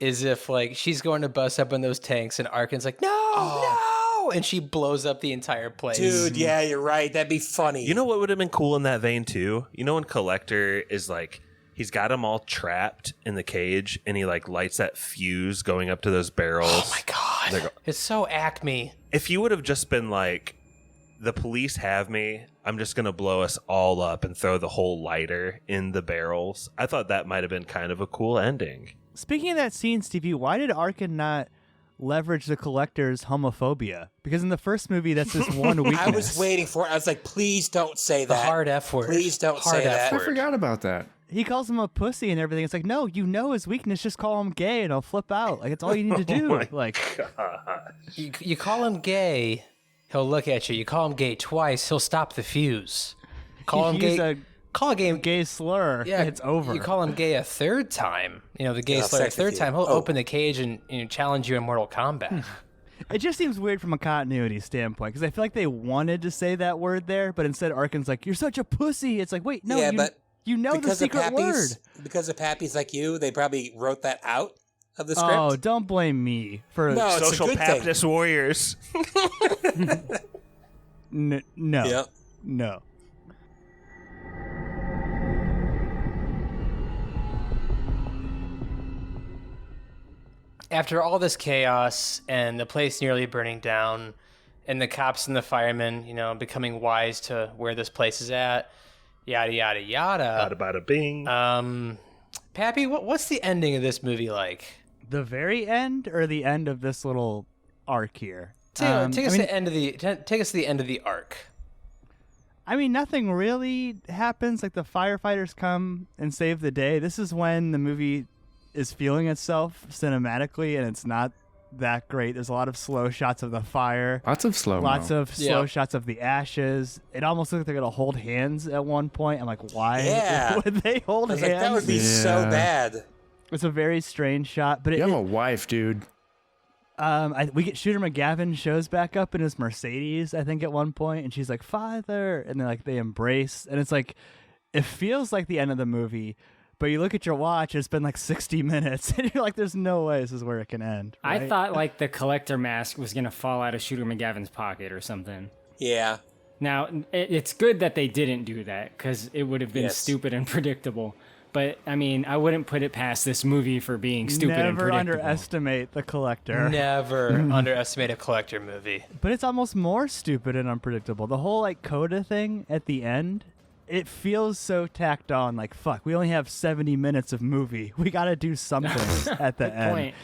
if like she's going to bust up in those tanks and Arkin's like, no, and she blows up the entire place. Dude, yeah, you're right. That'd be funny. You know what would have been cool in that vein too? When Collector is like, he's got them all trapped in the cage, and he like lights that fuse going up to those barrels. Oh my god, it's so Acme. If you would have just been like, the police have me, I'm just gonna blow us all up and throw the whole lighter in the barrels, I thought that might have been kind of a cool ending. Speaking of that scene, Stevie, why did Arkin not leverage the Collector's homophobia? Because in the first movie, that's his one weakness. I was waiting for it. I was like, please don't say The that. hard F word. Please don't Hard say that. I forgot about that. He calls him a pussy and everything. It's like, no, his weakness. Just call him gay and he'll flip out. Like, it's all you need to do. You call him gay, he'll look at you. You call him gay twice, he'll stop the fuse. Call him use gay. Call a game gay slur. Yeah, it's over. You call him gay a third time. The gay Yeah, slur a sex with third you. time. He'll Oh. open the cage and challenge you in Mortal Kombat. It just seems weird from a continuity standpoint because I feel like they wanted to say that word there, but instead Arkin's like, "You're such a pussy." It's like, wait, no, Yeah, but you know the secret word. Because of Pappy's like you, they probably wrote that out of the script. Oh, don't blame me for No, it's Social a good thing. Baptist warriors. no, Yeah. no. After all this chaos and the place nearly burning down, and the cops and the firemen, becoming wise to where this place is at, yada yada yada. Bada bada bing. Pappy, what's the ending of this movie like? The very end or the end of this little arc here? Take us I mean, to the end of the end of the arc. I mean, nothing really happens. Like the firefighters come and save the day. This is when the movie is feeling itself cinematically, and it's not that great. There's a lot of slow shots of the fire. Lots of slow-mo. Lots of slow shots of the ashes. It almost looks like they're going to hold hands at one point. I'm like, why would they hold I was hands? like, that would be so bad. It's a very strange shot. But You have a wife, dude. we get Shooter McGavin shows back up in his Mercedes, I think, at one point, and she's like, "Father," and they embrace, and it's like, it feels like the end of the movie. But you look at your watch, it's been like 60 minutes, and you're like, there's no way this is where it can end. I right? thought like the collector mask was going to fall out of Shooter McGavin's pocket or something. Yeah. Now, it's good that they didn't do that because it would have been Yes. stupid and predictable. But I mean, I wouldn't put it past this movie for being stupid and Never predictable. underestimate the collector. Never underestimate a collector movie. But it's almost more stupid and unpredictable. The whole like coda thing at the end, it feels so tacked on. Like, fuck, we only have 70 minutes of movie. We got to do something at the end. Point.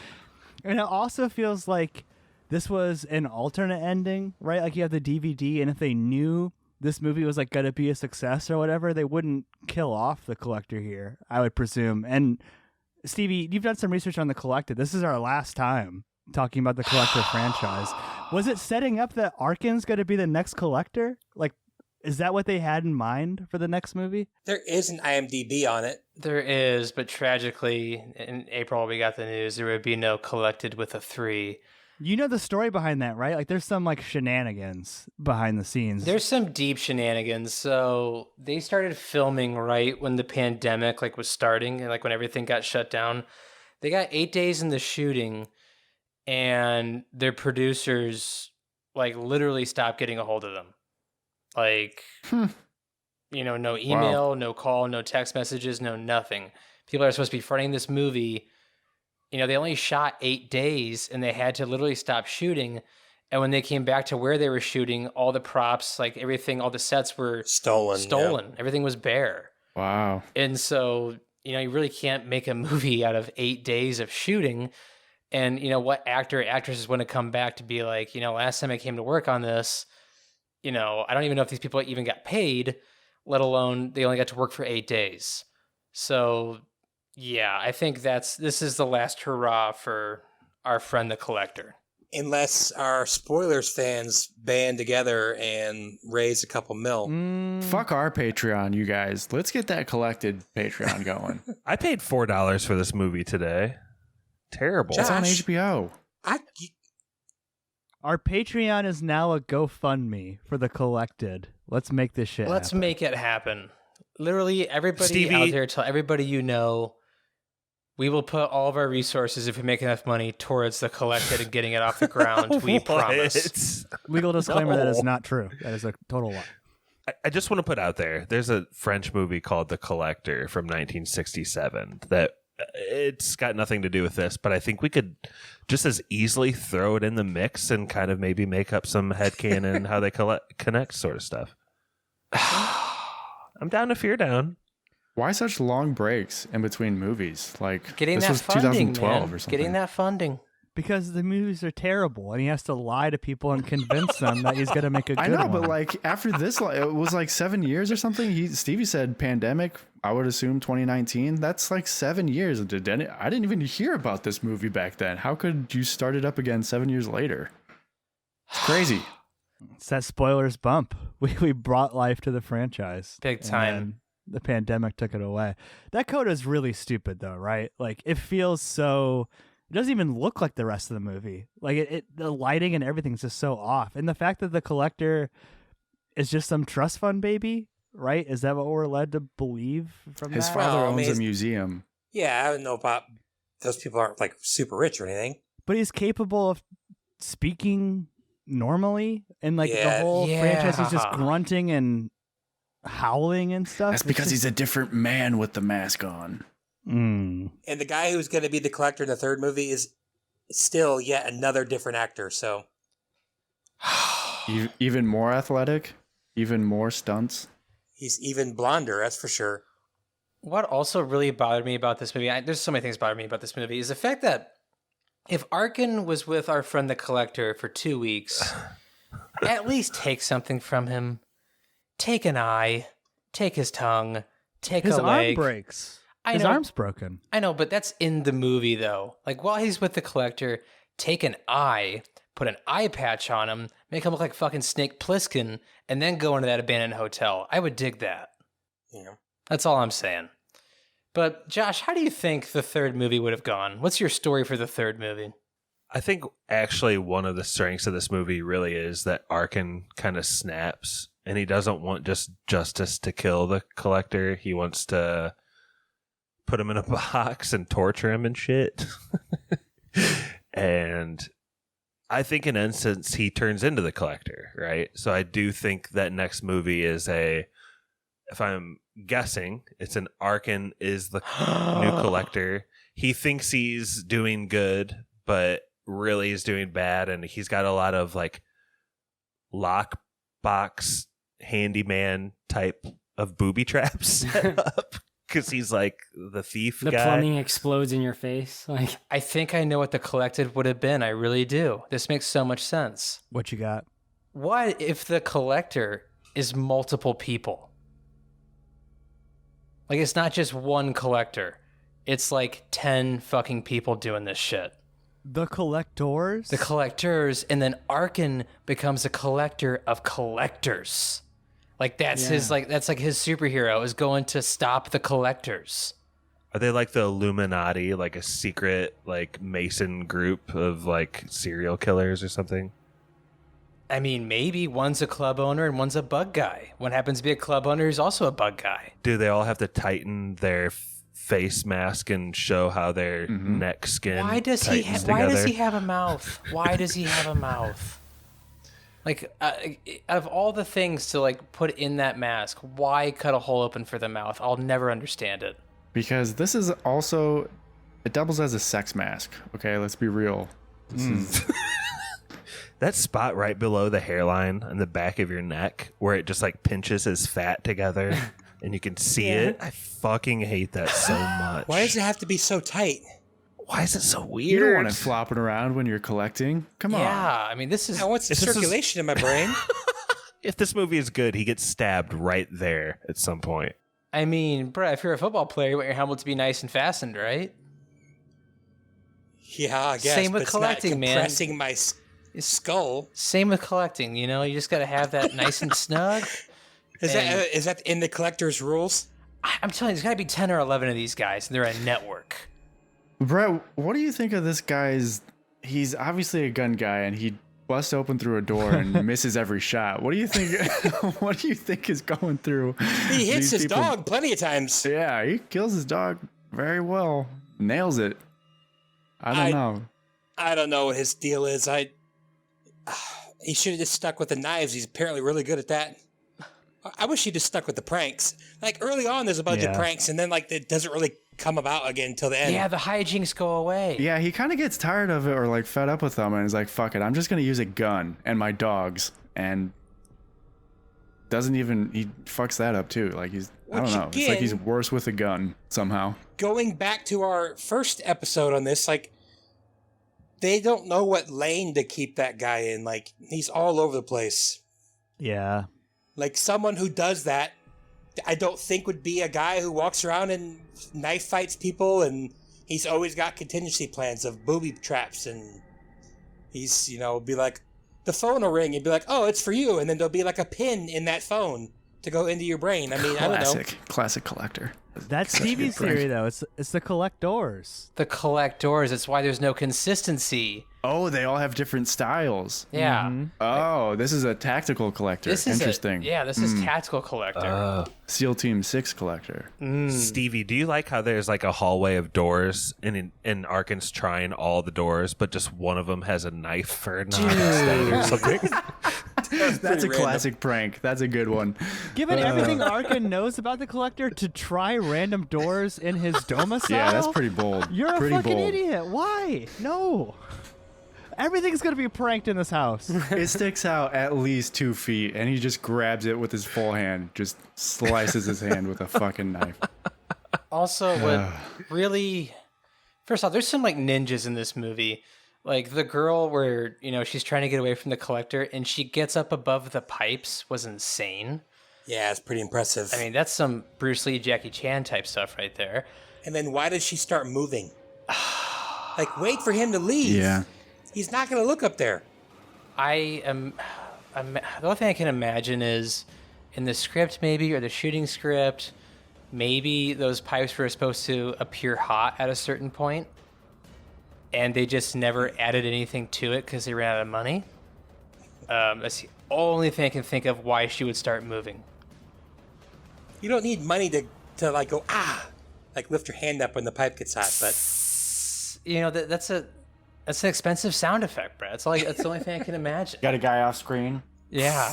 And it also feels like this was an alternate ending, right? Like you have the DVD, and if they knew this movie was like gonna be a success or whatever, they wouldn't kill off the collector here, I would presume. And Stevie, you've done some research on the collector. This is our last time talking about the collector franchise. Was it setting up that Arkin's gonna be the next collector? Like, is that what they had in mind for the next movie? There is an IMDb on it. There is, but tragically, in April we got the news there would be no Collected with a 3. You know the story behind that, right? Like, there's some like shenanigans behind the scenes. There's some deep shenanigans. So they started filming right when the pandemic like was starting and like when everything got shut down. They got 8 days in the shooting, and their producers like literally stopped getting a hold of them. Like, you know, no email, no call, no text messages, no nothing. People are supposed to be fronting this movie. You know, they only shot 8 days, and they had to literally stop shooting. And when they came back to where they were shooting, all the props, like everything, all the sets were Stolen. Stolen. Yeah. Everything was bare. Wow. And so, you know, you really can't make a movie out of 8 days of shooting. And, you know, what actor or actresses want to come back to be like, you know, last time I came to work on this, you know, I don't even know if these people even got paid, let alone they only got to work for 8 days. So, yeah, I think this is the last hurrah for our friend the collector. Unless our spoilers fans band together and raise a couple mil. Fuck our Patreon, you guys. Let's get that collected Patreon going. I paid $4 for this movie today. Terrible. It's on Josh. HBO. Our Patreon is now a GoFundMe for the collected. Let's make this shit Let's happen. make it happen. Literally, everybody Stevie- out there, tell everybody you know, we will put all of our resources, if we make enough money, towards the collected and getting it off the ground. We promise. Legal disclaimer, that is No. not true. That is a total lie. I just want to put out there, there's a French movie called The Collector from 1967 that it's got nothing to do with this, but I think we could just as easily throw it in the mix and kind of maybe make up some headcanon how they connect sort of stuff. I'm down if you're down. Why such long breaks in between movies? Like, Getting this that was funding, 2012 man. or something. Getting that funding. Because the movies are terrible, and he has to lie to people and convince them that he's going to make a good I know, one. but like after this, it was like 7 years or something. Stevie said pandemic. I would assume 2019. That's like 7 years. I didn't even hear about this movie back then. How could you start it up again 7 years later? It's crazy. It's that spoilers bump. We brought life to the franchise. Big and time. then the pandemic took it away. That coda is really stupid, though, right? Like, it feels so... It doesn't even look like the rest of the movie. Like, the lighting and everything's just so off. And the fact that the collector is just some trust fund baby, right? Is that what we're led to believe from His that? father Well, I owns mean, a museum. Yeah, I don't know about those people aren't like super rich or anything. But he's capable of speaking normally, and like the Yeah. whole franchise, he's just Yeah. grunting and howling and stuff. That's because he's a different man with the mask on. And the guy who's going to be the collector in the third movie is still yet another different actor. So Even more athletic, even more stunts. he's even blonder, that's for sure. What also really bothered me about this movie, there's so many things bothering me about this movie, is the fact that if Arkin was with our friend the collector for 2 weeks, at least take something from him. Take an eye, take his tongue, take his a leg. arm breaks. I His know. arm's broken. I know, but that's in the movie, though. Like, while he's with the collector, take an eye, put an eye patch on him, make him look like fucking Snake Plissken, and then go into that abandoned hotel. I would dig that. Yeah. That's all I'm saying. But, Josh, how do you think the third movie would have gone? What's your story for the third movie? I think actually one of the strengths of this movie really is that Arkin kind of snaps, and he doesn't want just justice to kill the collector. He wants to put him in a box and torture him and shit. And I think in essence he turns into the collector, right? So I do think that next movie is if I'm guessing it's an Arkin is the new collector. He thinks he's doing good, but really is doing bad, and he's got a lot of like lockbox handyman type of booby traps set up because he's like the thief The guy. plumbing explodes in your face. Like, I think I know what the collected would have been. I really do. This makes so much sense. What you got? What if the collector is multiple people? Like, it's not just one collector. It's like 10 fucking people doing this shit. The collectors? The collectors, and then Arkin becomes a collector of collectors. Like, that's his superhero is going to stop the collectors. Are they like the Illuminati, like a secret like Mason group of like serial killers or something? I mean, maybe one's a club owner and one's a bug guy. One happens to be a club owner who's also a bug guy. Do they all have to tighten their face mask and show how their neck skin Why does he tightens Why does together? he have a mouth? Why does he have a mouth? Like, out of all the things to like put in that mask, why cut a hole open for the mouth? I'll never understand it. Because this is also, it doubles as a sex mask. Okay, let's be real. This is That spot right below the hairline on the back of your neck where it just like pinches his fat together and you can see it. I fucking hate that so much. Why does it have to be so tight? Why is it so weird? you don't want it flopping around when you're collecting. Come on. Yeah, I mean, this is. I want the This is- circulation in my brain. If this movie is good, he gets stabbed right there at some point. I mean, bro, if you're a football player, you want your helmet to be nice and fastened, right? Yeah, I guess. Same with but it's collecting, not man. compressing my skull. Same with collecting. You know, you just got to have that nice and snug. Is that in the collector's rules? I'm telling you, there's got to be 10 or 11 of these guys, and they're a network. Brett, what do you think of this guy's? He's obviously a gun guy, and he busts open through a door and misses every shot. What do you think? What do you think is going through? He hits these his people? dog plenty of times. Yeah, he kills his dog very well. Nails it. I don't know. I don't know what his deal is. He should have just stuck with the knives. He's apparently really good at that. I wish he just stuck with the pranks. Like early on, there's a bunch of pranks, and then like it doesn't really come about again until the end. Yeah, the hijinks go away. Yeah, he kind of gets tired of it or like fed up with them, and he's like, "Fuck it, I'm just gonna use a gun and my dogs," and doesn't even he fucks that up too. Like I don't know. It's like he's worse with a gun somehow. Going back to our first episode on this, like they don't know what lane to keep that guy in. Like he's all over the place. Yeah. Like someone who does that, I don't think would be a guy who walks around and knife fights people, and he's always got contingency plans of booby traps, and he's, be like, the phone will ring and be like, oh, it's for you, and then there'll be like a pin in that phone to go into your brain. I mean, I don't know. Classic collector. That's Stevie's theory, though. It's the collectors. The collectors. It's why there's no consistency. Oh, they all have different styles. Yeah. Oh, this is a tactical collector. This is Interesting. this is tactical collector. SEAL Team 6 collector. Stevie, do you like how there's like a hallway of doors and Arkin's trying all the doors, but just one of them has a knife for a knife instead or something? That's a classic prank. That's a good one. Given everything Arkin knows about the collector, to try random doors in his domicile? Yeah, that's pretty bold. You're pretty a fucking bold. idiot. Why? No. Everything's going to be pranked in this house. It sticks out at least 2 feet, and he just grabs it with his full hand, just slices his hand with a fucking knife. Also, what really... First off, there's some like ninjas in this movie. Like the girl where, she's trying to get away from the collector and she gets up above the pipes was insane. Yeah, it's pretty impressive. I mean, that's some Bruce Lee, Jackie Chan type stuff right there. And then why did she start moving? Like, wait for him to leave. Yeah. He's not going to look up there. The only thing I can imagine is in the script maybe, or the shooting script, maybe those pipes were supposed to appear hot at a certain point, and they just never added anything to it because they ran out of money. That's the only thing I can think of why she would start moving. You don't need money to like go, like lift your hand up when the pipe gets hot, but... That's an expensive sound effect, Brad. That's the only thing I can imagine. Got a guy off screen. Yeah.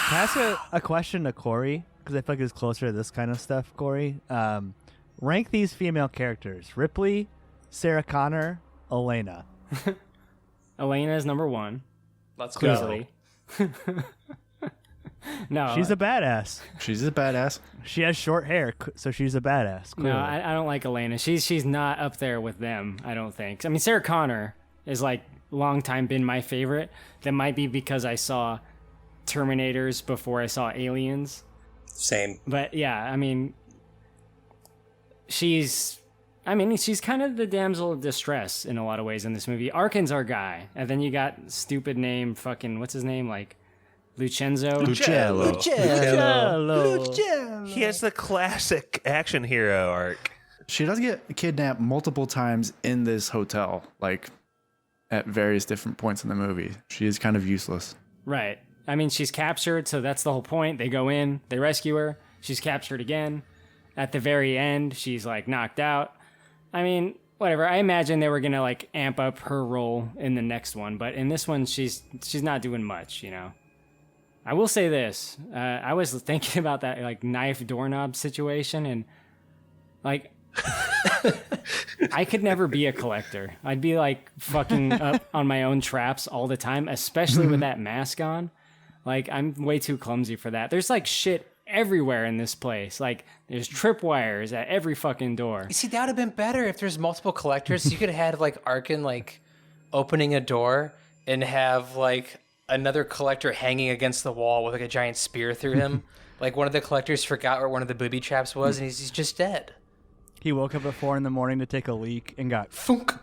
Can I ask a question to Korey? because I feel like it's closer to this kind of stuff, Korey. Rank these female characters: Ripley, Sarah Connor, Elena. Elena is number 1. Let's Clearly. No, She's a badass. She's a badass. She has short hair, so she's a badass. no, Clearly. I don't like Elena. She's not up there with them. I don't think. I mean, Sarah Connor is like long time been my favorite. That might be because I saw Terminators before I saw Aliens. Same. But yeah, I mean, she's kind of the damsel of distress in a lot of ways in this movie. Arkin's our guy, and then you got stupid name, fucking what's his name, like Lucenzo. Lucello. He has the classic action hero arc. She does get kidnapped multiple times in this hotel, like at various different points in the movie. She is kind of useless. Right. I mean, she's captured, so that's the whole point. They go in, they rescue her. She's captured again. At the very end, she's like knocked out. I mean, whatever. I imagine they were gonna like amp up her role in the next one, but in this one, she's not doing much. You know. I will say this: I was thinking about that like knife doorknob situation, and like I could never be a collector. I'd be like fucking up on my own traps all the time, especially with that mask on. Like I'm way too clumsy for that. There's like shit everywhere in this place. Like there's tripwires at every fucking door. You see, that would have been better if there's multiple collectors. You could have had like Arkin like opening a door and have like another collector hanging against the wall with like a giant spear through him. Like one of the collectors forgot where one of the booby traps was, and he's just dead. He woke up at 4 a.m. to take a leak and got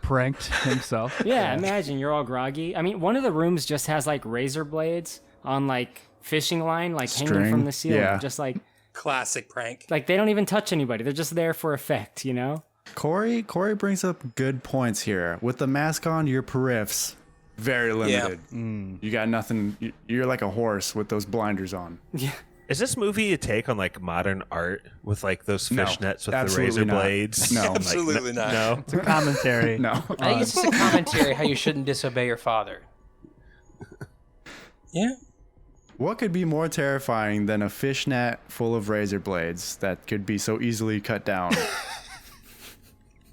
pranked himself. Yeah, imagine you're all groggy. I mean, one of the rooms just has like razor blades on like fishing line, like hanging from the ceiling. Yeah. Just like Classic prank. like they don't even touch anybody. They're just there for effect, you know? Korey brings up good points here. With the mask on, your periffs very limited. You got nothing. You're like a horse with those blinders on. Yeah. Is this movie a take on like modern art with like those No, fishnets with the absolutely razor not. blades? No. Like, Absolutely not. No. It's a commentary. No. I think it's just a commentary how you shouldn't disobey your father. Yeah. What could be more terrifying than a fishnet full of razor blades that could be so easily cut down?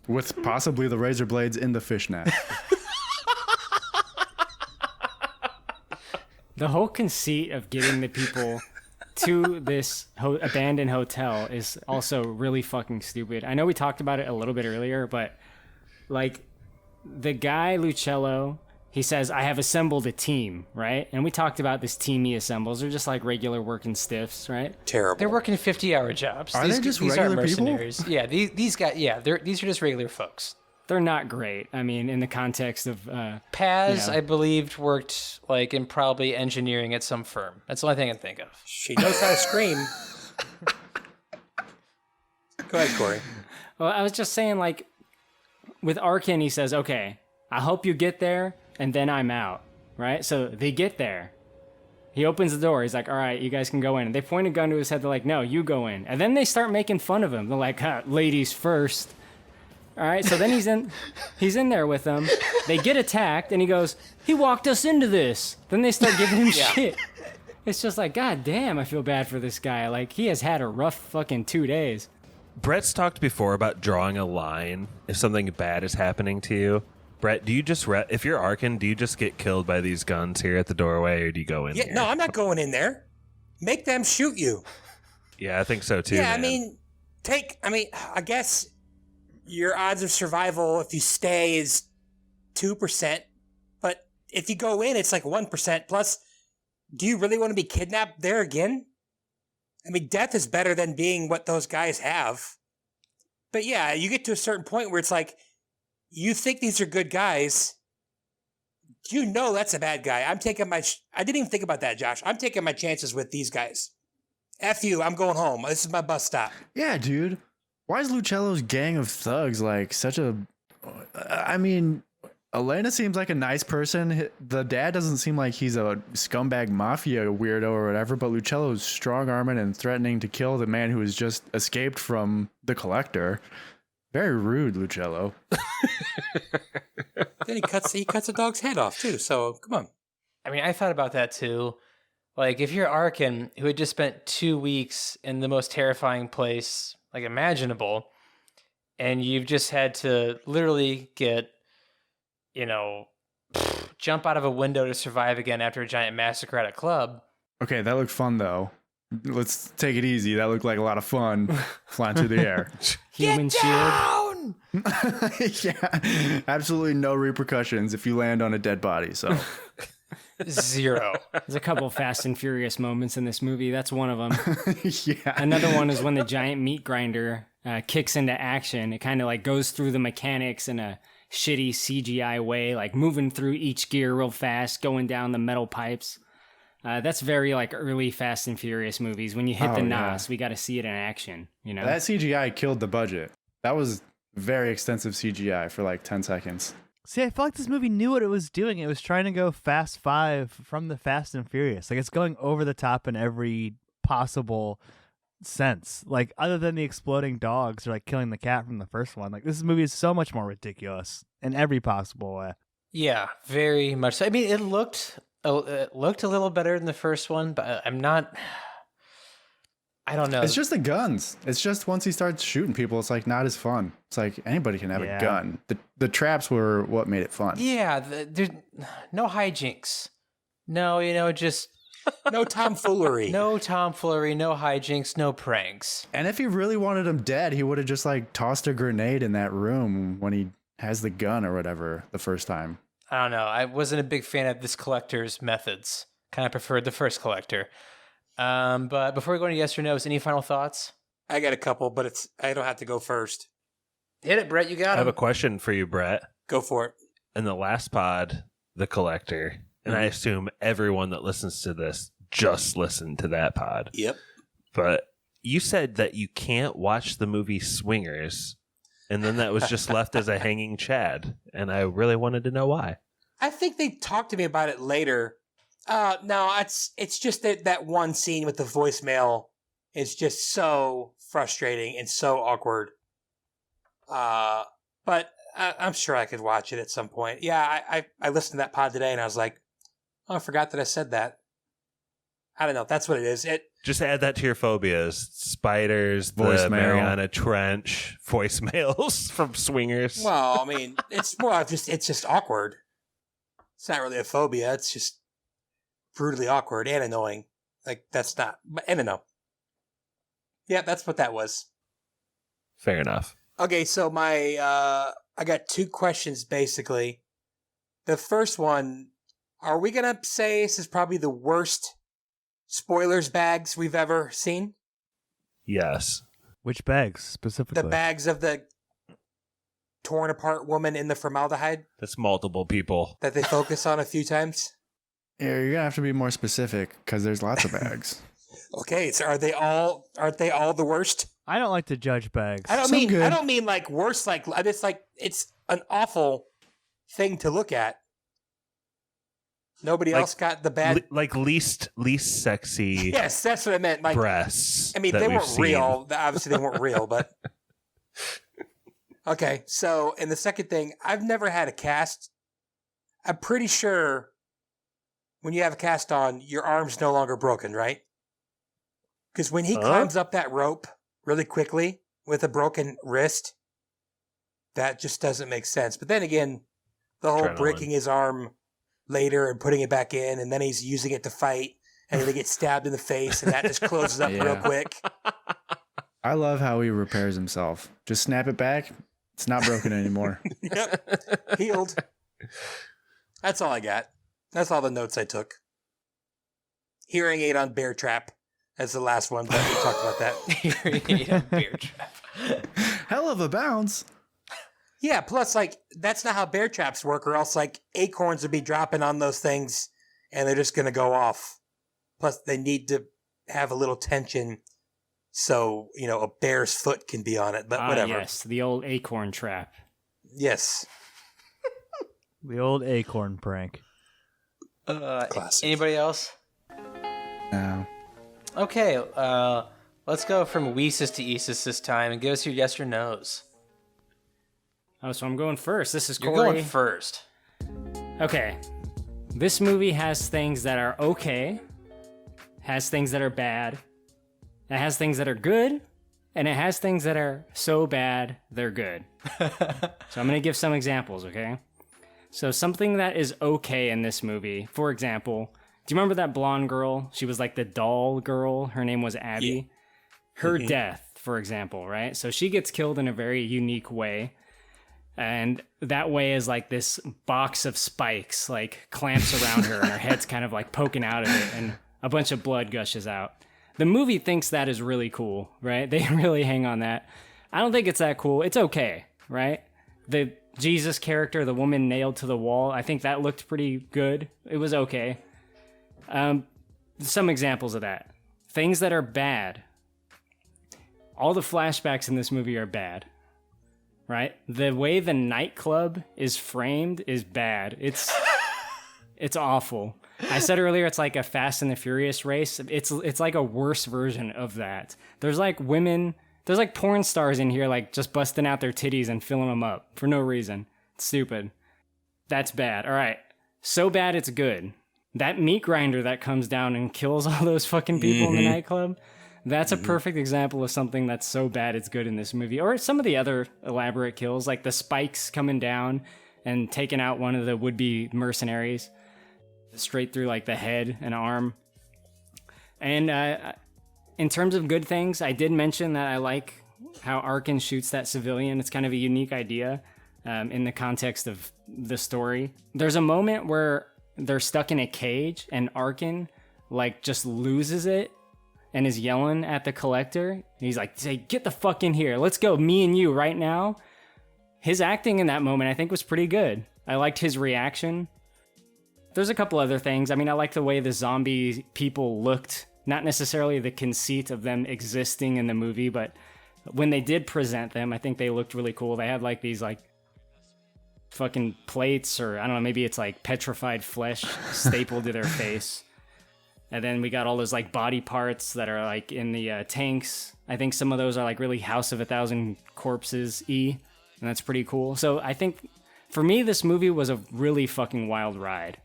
With possibly the razor blades in the fishnet. The whole conceit of getting the people to this abandoned hotel is also really fucking stupid. I know we talked about it a little bit earlier, but like the guy Lucello, he says, I have assembled a team, right? And we talked about this team he assembles. They're just like regular working stiffs, right? Terrible. They're working 50-hour jobs. Are they just these regular aren't people? mercenaries. Yeah, these guys. Yeah, these are just regular folks. They're not great. I mean, in the context of Paz, Yeah. I believed, worked like in probably engineering at some firm. That's the only thing I can think of. She knows how to scream. Go ahead, Korey. well, I was just saying, like, with Arkin, he says, okay, I hope you get there, and then I'm out, right? So they get there. He opens the door. He's like, all right, you guys can go in. And they point a gun to his head. They're like, no, you go in. And then they start making fun of him. They're like, ladies first. All right, so then he's in there with them. They get attacked, and he goes, he walked us into this. Then they start giving him shit. It's just like, God damn, I feel bad for this guy. Like, he has had a rough fucking 2 days. Brett's talked before about drawing a line if something bad is happening to you. Brett, do you just if you're Arkin, do you just get killed by these guns here at the doorway, or do you go in? Yeah, here? no, I'm not going in there. Make them shoot you. Yeah, I think so too. Yeah, man. I guess your odds of survival if you stay is 2%, but if you go in, it's like 1%. Plus, do you really want to be kidnapped there again? I mean, death is better than being what those guys have. But yeah, you get to a certain point where it's like, you think these are good guys. You know that's a bad guy. I'm taking I didn't even think about that, Josh. I'm taking my chances with these guys. F you, I'm going home. This is my bus stop. Yeah, dude. Why is Lucello's gang of thugs like such a... I mean, Elena seems like a nice person. The dad doesn't seem like he's a scumbag mafia weirdo or whatever, but Lucello's strong-arming and threatening to kill the man who has just escaped from the collector. Very rude, Lucello. Then he cuts a dog's head off too. So come on. I mean, I thought about that too. Like, if you're Arkin, who had just spent 2 weeks in the most terrifying place, like, imaginable, and you've just had to literally get, jump out of a window to survive again after a giant massacre at a club. Okay, that looked fun, though. Let's take it easy. That looked like a lot of fun flying through the air. Human shield. Yeah, absolutely no repercussions if you land on a dead body. So 0. There's a couple Fast and Furious moments in this movie. That's one of them. yeah, Another one is when the giant meat grinder kicks into action. It kind of like goes through the mechanics in a shitty CGI way, like moving through each gear real fast, going down the metal pipes. That's very like early Fast and Furious movies. When you hit the NOS, we got to see it in action. That CGI killed the budget. That was very extensive CGI for like 10 seconds. See, I feel like this movie knew what it was doing. It was trying to go Fast 5 from the Fast and Furious. Like, it's going over the top in every possible sense. Like, other than the exploding dogs or like killing the cat from the first one, like this movie is so much more ridiculous in every possible way. Yeah, very much so. I mean, it looked a little better than the first one, but I don't know. It's just the guns. It's just once he starts shooting people, it's like not as fun. It's like anybody can have a gun. The traps were what made it fun. Yeah, there's no hijinks. No, just No tomfoolery. no tomfoolery, no hijinks, no pranks. And if he really wanted him dead, he would have just like tossed a grenade in that room when he has the gun or whatever the first time. I don't know. I wasn't a big fan of this collector's methods. Kind of preferred the first collector. But before we go into yes or no's, any final thoughts? I got a couple, but I don't have to go first. Hit it, Brett. You got I have it. a question for you, Brett. Go for it. In the last pod, the collector, and I assume everyone that listens to this just listened to that pod. Yep. But you said that you can't watch the movie Swingers, and then that was just left as a hanging chad, and I really wanted to know why. I think they talked to me about it later. No, it's just that one scene with the voicemail is just so frustrating and so awkward. But I'm sure I could watch it at some point. Yeah, I listened to that pod today and I was like, oh, I forgot that I said that. I don't know. That's what it is. Just add that to your phobias. Spiders, the Voicemail. Mariana Trench, voicemails from Swingers. Well, I mean, it's just awkward. It's not really a phobia. It's just brutally awkward and annoying. Like, that's not... I don't know. Yeah, that's what that was. Fair enough. Okay, so I got 2 questions, basically. The first one, are we going to say this is probably the worst spoilers bags we've ever seen? Yes. Which bags specifically? The bags of the torn apart woman in the formaldehyde That's multiple people. that they focus on a few times? Yeah, you're gonna have to be more specific because there's lots of bags. Okay, so aren't they all the worst? I don't like to judge bags. I don't Some mean good. I don't mean like worse, like it's an awful thing to look at. Nobody Like, else got the bad. least sexy Yes, that's what I meant. Like, breasts. I mean, that they we've weren't seen. real. Obviously, they weren't real, but okay. So, and the second thing, I've never had a cast. I'm pretty sure when you have a cast on, your arm's no longer broken, right? Because when he climbs up that rope really quickly with a broken wrist, that just doesn't make sense. But then again, the whole Adrenaline. breaking his arm later and putting it back in, and then he's using it to fight, and then he gets stabbed in the face, and that just closes up real Yeah. quick. I love how he repairs himself. Just snap it back. It's not broken anymore. Yep. Healed. That's all I got. That's all the notes I took. Hearing aid on bear trap. That's the last one, but we talked about that. Bear trap. Hell of a bounce. Yeah, plus, like, that's not how bear traps work, or else, like, acorns would be dropping on those things, and they're just going to go off. Plus, they need to have a little tension so, a bear's foot can be on it, but whatever. Yes, the old acorn trap. Yes. The old acorn prank. Classic. Anybody else? No. Okay, let's go from Weesis to Easis this time and give us your yes or no's. Oh, so I'm going first. This is You're Korey. going first. Okay. This movie has things that are okay, has things that are bad, it has things that are good, and it has things that are so bad they're good. So I'm going to give some examples, okay? So something that is okay in this movie, for example, do you remember that blonde girl? She was like the doll girl. Her name was Abby. Yeah. Her death, for example, right? So she gets killed in a very unique way. And that way is like this box of spikes, like clamps around her, and her head's kind of like poking out of it, and a bunch of blood gushes out. The movie thinks that is really cool, right? They really hang on that. I don't think it's that cool. It's okay, right? The Jesus character, the woman nailed to the wall, I think that looked pretty good. It was okay. Some examples of that. Things that are bad. All the flashbacks in this movie are bad, right? The way the nightclub is framed is bad. It's awful. I said earlier it's like a Fast and the Furious race. It's like a worse version of that. There's like porn stars in here like just busting out their titties and filling them up for no reason. It's stupid. That's bad. All right. So bad it's good. That meat grinder that comes down and kills all those fucking people in the nightclub. That's a perfect example of something that's so bad it's good in this movie. Or some of the other elaborate kills, like the spikes coming down and taking out one of the would-be mercenaries straight through like the head and arm. And in terms of good things, I did mention that I like how Arkin shoots that civilian. It's kind of a unique idea in the context of the story. There's a moment where they're stuck in a cage and Arkin like just loses it and is yelling at the collector. He's like, "Say, get the fuck in here. Let's go, me and you right now." His acting in that moment, I think, was pretty good. I liked his reaction. There's a couple other things. I mean, I like the way the zombie people looked. Not necessarily the conceit of them existing in the movie, but when they did present them, I think they looked really cool. They had like these like fucking plates, or I don't know, maybe it's like petrified flesh stapled to their face. And then we got all those like body parts that are like in the tanks. I think some of those are like really House of a Thousand Corpses-y, and that's pretty cool. So I think for me, this movie was a really fucking wild ride.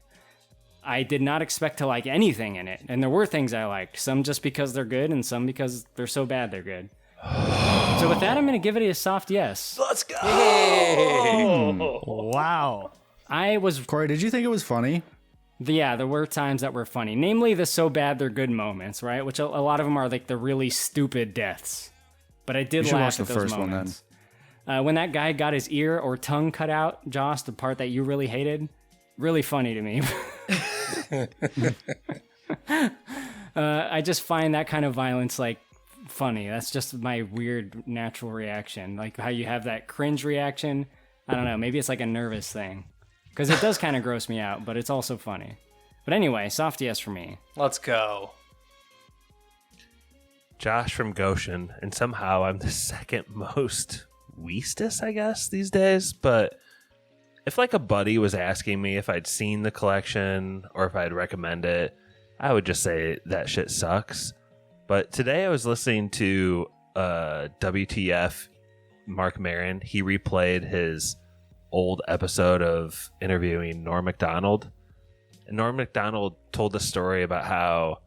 I did not expect to like anything in it, and there were things I liked. Some just because they're good, and some because they're so bad they're good. So with that, I'm going to give it a soft yes. Let's go. Wow. Korey, did you think it was funny? Yeah, there were times that were funny. Namely, the so bad they're good moments, right? Which a lot of them are like the really stupid deaths. But I did laugh at those moments. When that guy got his ear or tongue cut out, Josh, the part that you really hated, really funny to me. I just find that kind of violence like funny. That's just my weird natural reaction. Like how you have that cringe reaction. I don't know, maybe it's like a nervous thing. Because it does kind of gross me out, but it's also funny. But anyway, soft yes for me. Let's go. Josh from Goshen, and somehow I'm the second most weestest, I guess, these days. But if like a buddy was asking me if I'd seen the collection or if I'd recommend it, I would just say that shit sucks. But today I was listening to WTF Mark Maron. He replayed his old episode of interviewing Norm Macdonald. And Norm Macdonald told the story about how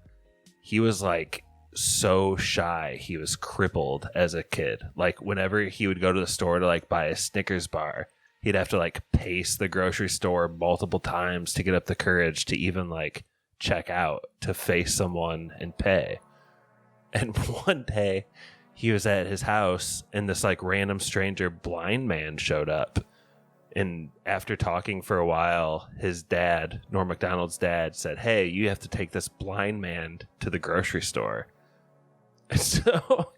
he was like so shy. He was crippled as a kid. Like whenever he would go to the store to like buy a Snickers bar, he'd have to like pace the grocery store multiple times to get up the courage to even like check out, to face someone and pay. And one day he was at his house and this like random stranger blind man showed up. And after talking for a while, his dad, Norm Macdonald's dad, said, "Hey, you have to take this blind man to the grocery store." And so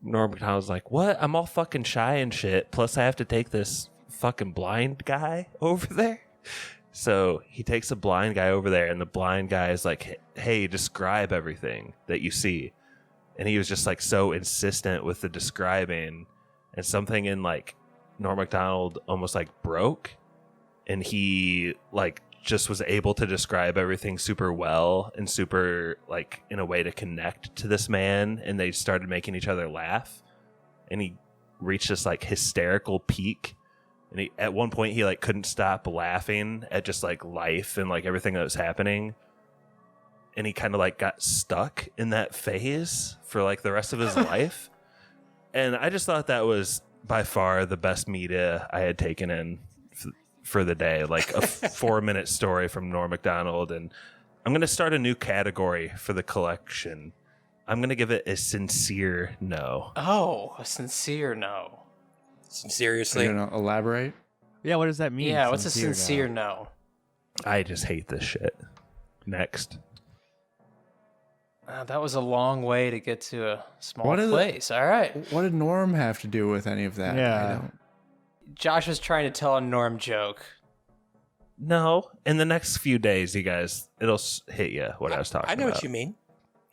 Norm Macdonald's like, "What? I'm all fucking shy and shit. Plus I have to take this fucking blind guy over there?" So he takes the blind guy over there, and the blind guy is like, "Hey, describe everything that you see." And he was just like so insistent with the describing, and something in like Norm Macdonald almost like broke, and he like just was able to describe everything super well and super like in a way to connect to this man, and they started making each other laugh, and he reached this like hysterical peak, and he at one point he like couldn't stop laughing at just like life and like everything that was happening. and he kind of like got stuck in that phase for like the rest of his life. And I just thought that was by far the best media I had taken in for the day, like a 4-minute story from Norm Macdonald. And I'm going to start a new category for the collection. I'm going to give it a sincere no. Oh, a sincere no. Seriously. You know, elaborate. Yeah, what does that mean? Yeah, what's a sincere no? I just hate this shit. Next. That was a long way to get to a small What is it? place. All right. What did Norm have to do with any of that? Yeah. I don't. Josh was trying to tell a Norm joke. No, in the next few days, you guys, it'll hit you what I was talking about. I know what you mean.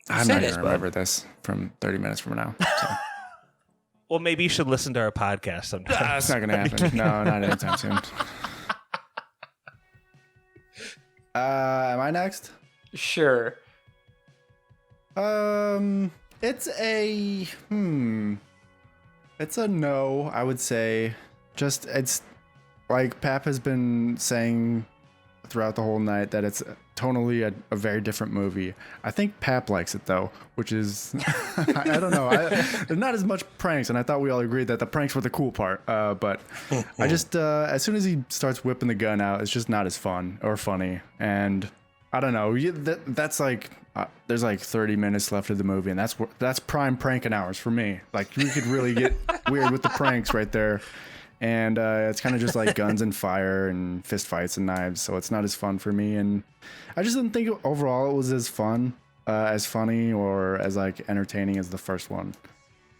I'm said not it, going to remember this from 30 minutes from now. So. Well, maybe you should listen to our podcast sometime. That's not going to happen. No, not anytime soon. Am I next? Sure. It's a it's a no, I would say. Just it's like Pap has been saying throughout the whole night that it's tonally a very different movie. I think Pap likes it though, which is I don't know. There's not as much pranks, and I thought we all agreed that the pranks were the cool part. But I just as soon as he starts whipping the gun out, it's just not as fun or funny. And I don't know. That's like there's like 30 minutes left of the movie, and that's prime pranking hours for me. Like you could really get weird with the pranks right there. And it's kind of just like guns and fire and fist fights and knives, so it's not as fun for me. And I just didn't think overall it was as fun, as funny, or as like entertaining as the first one.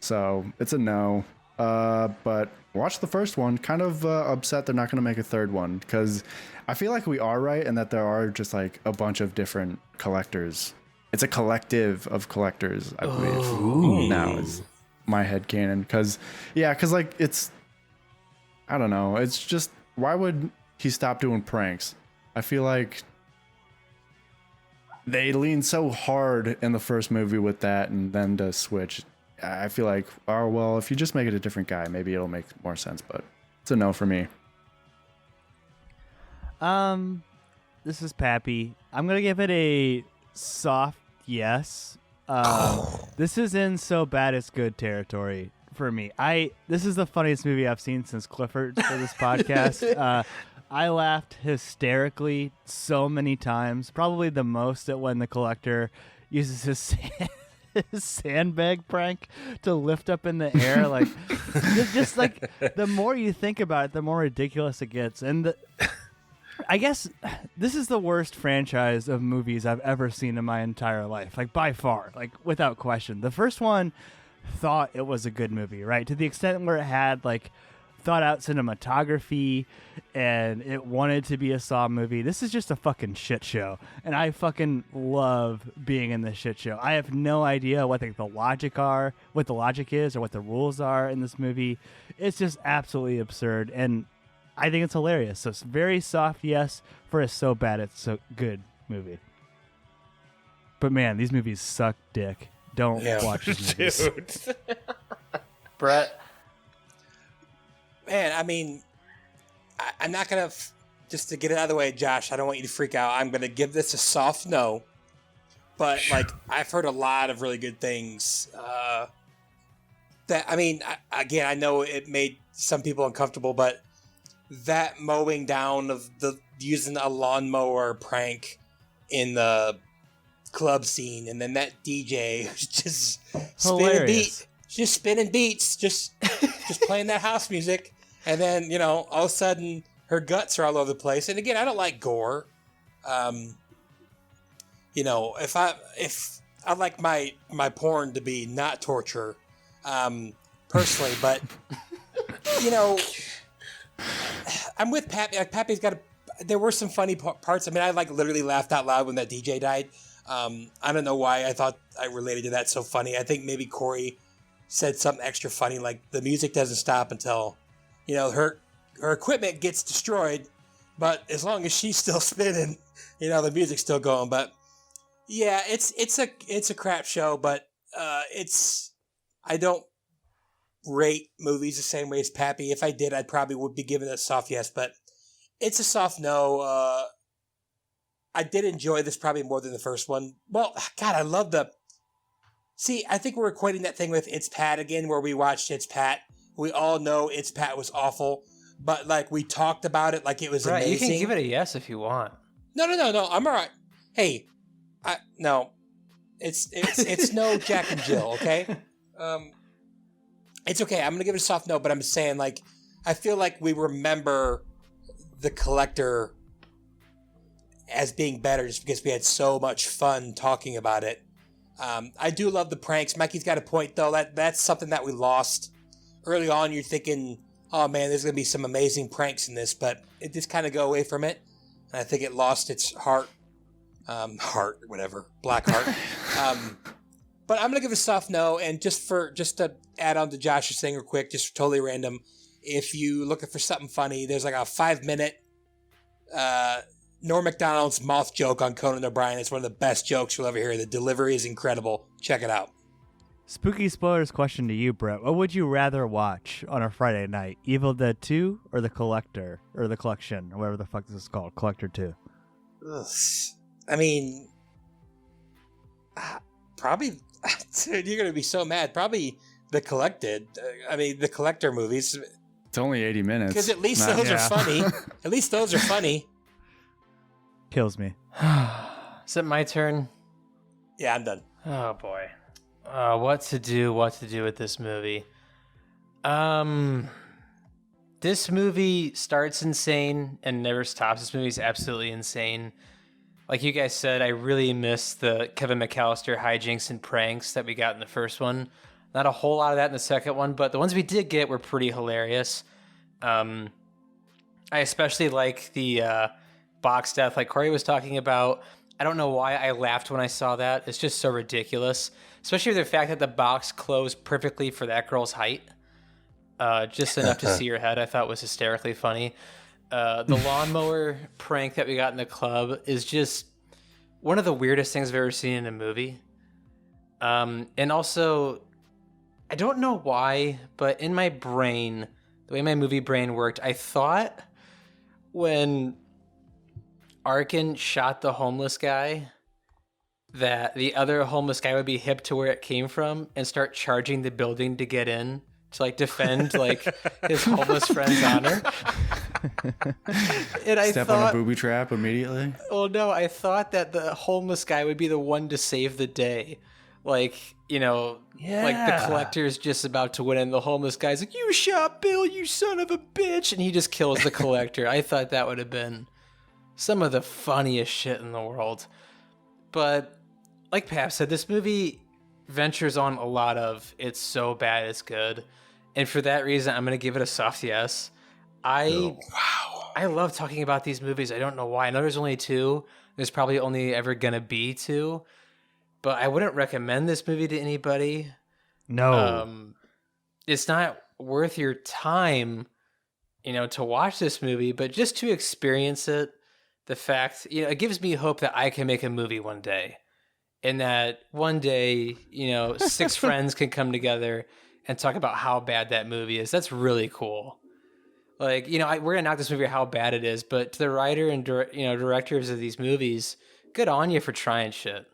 So it's a no. But watch the first one. Kind of upset they're not going to make a third one, because I feel like we are right and that there are just like a bunch of different collectors. It's a collective of collectors, I believe. Ooh. Now is my headcanon. Because like it's, I don't know. It's just, why would he stop doing pranks? I feel like they leaned so hard in the first movie with that, and then to switch. I feel like, oh, well, if you just make it a different guy, maybe it'll make more sense, but it's a no for me. This is Pappy. I'm going to give it a soft yes. This is in so bad it's good territory for me. This is the funniest movie I've seen since Clifford for this podcast. I laughed hysterically so many times, probably the most at when the collector uses his sandbag prank to lift up in the air. Like, just like the more you think about it, the more ridiculous it gets. And I guess this is the worst franchise of movies I've ever seen in my entire life, like by far, like without question. The first one thought it was a good movie, right? To the extent where it had like thought out cinematography and it wanted to be a Saw movie. This is just a fucking shit show, and I fucking love being in this shit show. I have no idea what the logic is or what the rules are in this movie. It's just absolutely absurd, and I think it's hilarious. So it's very soft yes for a so bad it's so good movie. But man, these movies suck dick. Don't watch these movies. Brett? Man, I mean, I'm not going to, just to get it out of the way, Josh, I don't want you to freak out. I'm going to give this a soft no. But, like, I've heard a lot of really good things. I know it made some people uncomfortable, but that mowing down of using a lawnmower prank in the club scene, and then that DJ just spinning beats, just playing that house music, and then all of a sudden her guts are all over the place. And again, I don't like gore. If I like my porn to be not torture, personally, but I'm with Pappy. Like, Pappy's got there were some funny parts. I mean, I literally laughed out loud when that DJ died. I don't know why I thought I related to that so funny. I think maybe Korey said something extra funny, like the music doesn't stop until, her equipment gets destroyed, but as long as she's still spinning, the music's still going. But yeah, it's a crap show, but I don't rate movies the same way as Pappy. If I did, I probably would be giving it a soft yes, but it's a soft no. I did enjoy this probably more than the first one. Well, God, I love the... See, I think we're equating that thing with It's Pat again, where we watched It's Pat. We all know It's Pat was awful, but like we talked about it like it was amazing. You can give it a yes if you want. No. I'm all right. Hey, no. It's no Jack and Jill, okay? It's okay. I'm going to give it a soft no, but I'm saying, like, I feel like we remember The Collector as being better just because we had so much fun talking about it. I do love the pranks. Mikey's got a point, though. That's something that we lost. Early on, you're thinking, oh, man, there's going to be some amazing pranks in this, but it just kind of go away from it. And I think it lost its black heart. But I'm going to give it a soft no, and just to add on to Josh's thing real quick, just totally random, if you looking for something funny, there's like a 5-minute Norm Macdonald's mouth joke on Conan O'Brien. It's one of the best jokes you'll ever hear. The delivery is incredible. Check it out. Spooky spoilers question to you, Brett. What would you rather watch on a Friday night? Evil Dead 2 or The Collector? Or The Collection, or whatever the fuck this is called. Collector 2. Ugh. I mean, probably, dude, you're going to be so mad. Probably The Collector movies. It's only 80 minutes. Because at least those are funny. At least those are funny. Kills me. Is it my turn? Yeah, I'm done. Oh, boy. What to do with this movie. This movie starts insane and never stops. This movie is absolutely insane. Like you guys said, I really miss the Kevin McAllister hijinks and pranks that we got in the first one. Not a whole lot of that in the second one, but the ones we did get were pretty hilarious. I especially like the box death like Korey was talking about. I don't know why I laughed when I saw that. It's just so ridiculous. Especially the fact that the box closed perfectly for that girl's height. Just enough to see her head, I thought was hysterically funny. The lawnmower prank that we got in the club is just one of the weirdest things I've ever seen in a movie. And also, I don't know why, but in my brain, the way my movie brain worked, I thought when Arkin shot the homeless guy, that the other homeless guy would be hip to where it came from and start charging the building to get in to like defend like his homeless friend's honor. And I Step thought, on a booby trap immediately. Oh no, I thought that the homeless guy would be the one to save the day. Like, you know, like the collector's just about to win and the homeless guy's like, "You shot Bill, you son of a bitch," and he just kills the collector. I thought that would have been some of the funniest shit in the world. But like Pap said, this movie ventures on a lot of it's so bad it's good. And for that reason, I'm going to give it a soft yes. I love talking about these movies. I don't know why. I know there's only 2. There's probably only ever going to be 2. But I wouldn't recommend this movie to anybody. No. It's not worth your time, you know, to watch this movie, but just to experience it. The fact, you know, it gives me hope that I can make a movie one day. And that one day, you know, 6 friends can come together and talk about how bad that movie is. That's really cool. Like, you know, we're going to knock this movie how bad it is, but to the writer and directors of these movies, good on you for trying shit.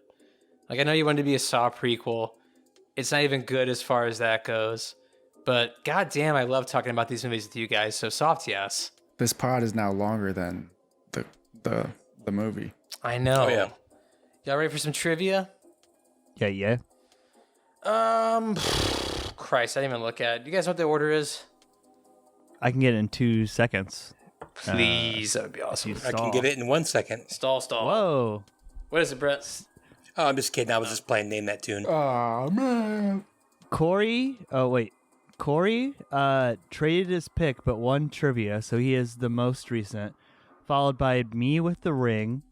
Like, I know you wanted to be a Saw prequel. It's not even good as far as that goes. But goddamn, I love talking about these movies with you guys. So soft yes. This pod is now longer than the movie. I know. Oh, yeah. Y'all ready for some trivia? Yeah. Christ, I didn't even look at it. You guys know what the order is? I can get it in 2 seconds. Please, that would be awesome. I can get it in 1 second. Stall. Whoa. What is it, Brett? Oh, I'm just kidding. I was just playing Name That Tune. Oh man. Korey traded his pick but won trivia, so he is the most recent. Followed by me with The Ring,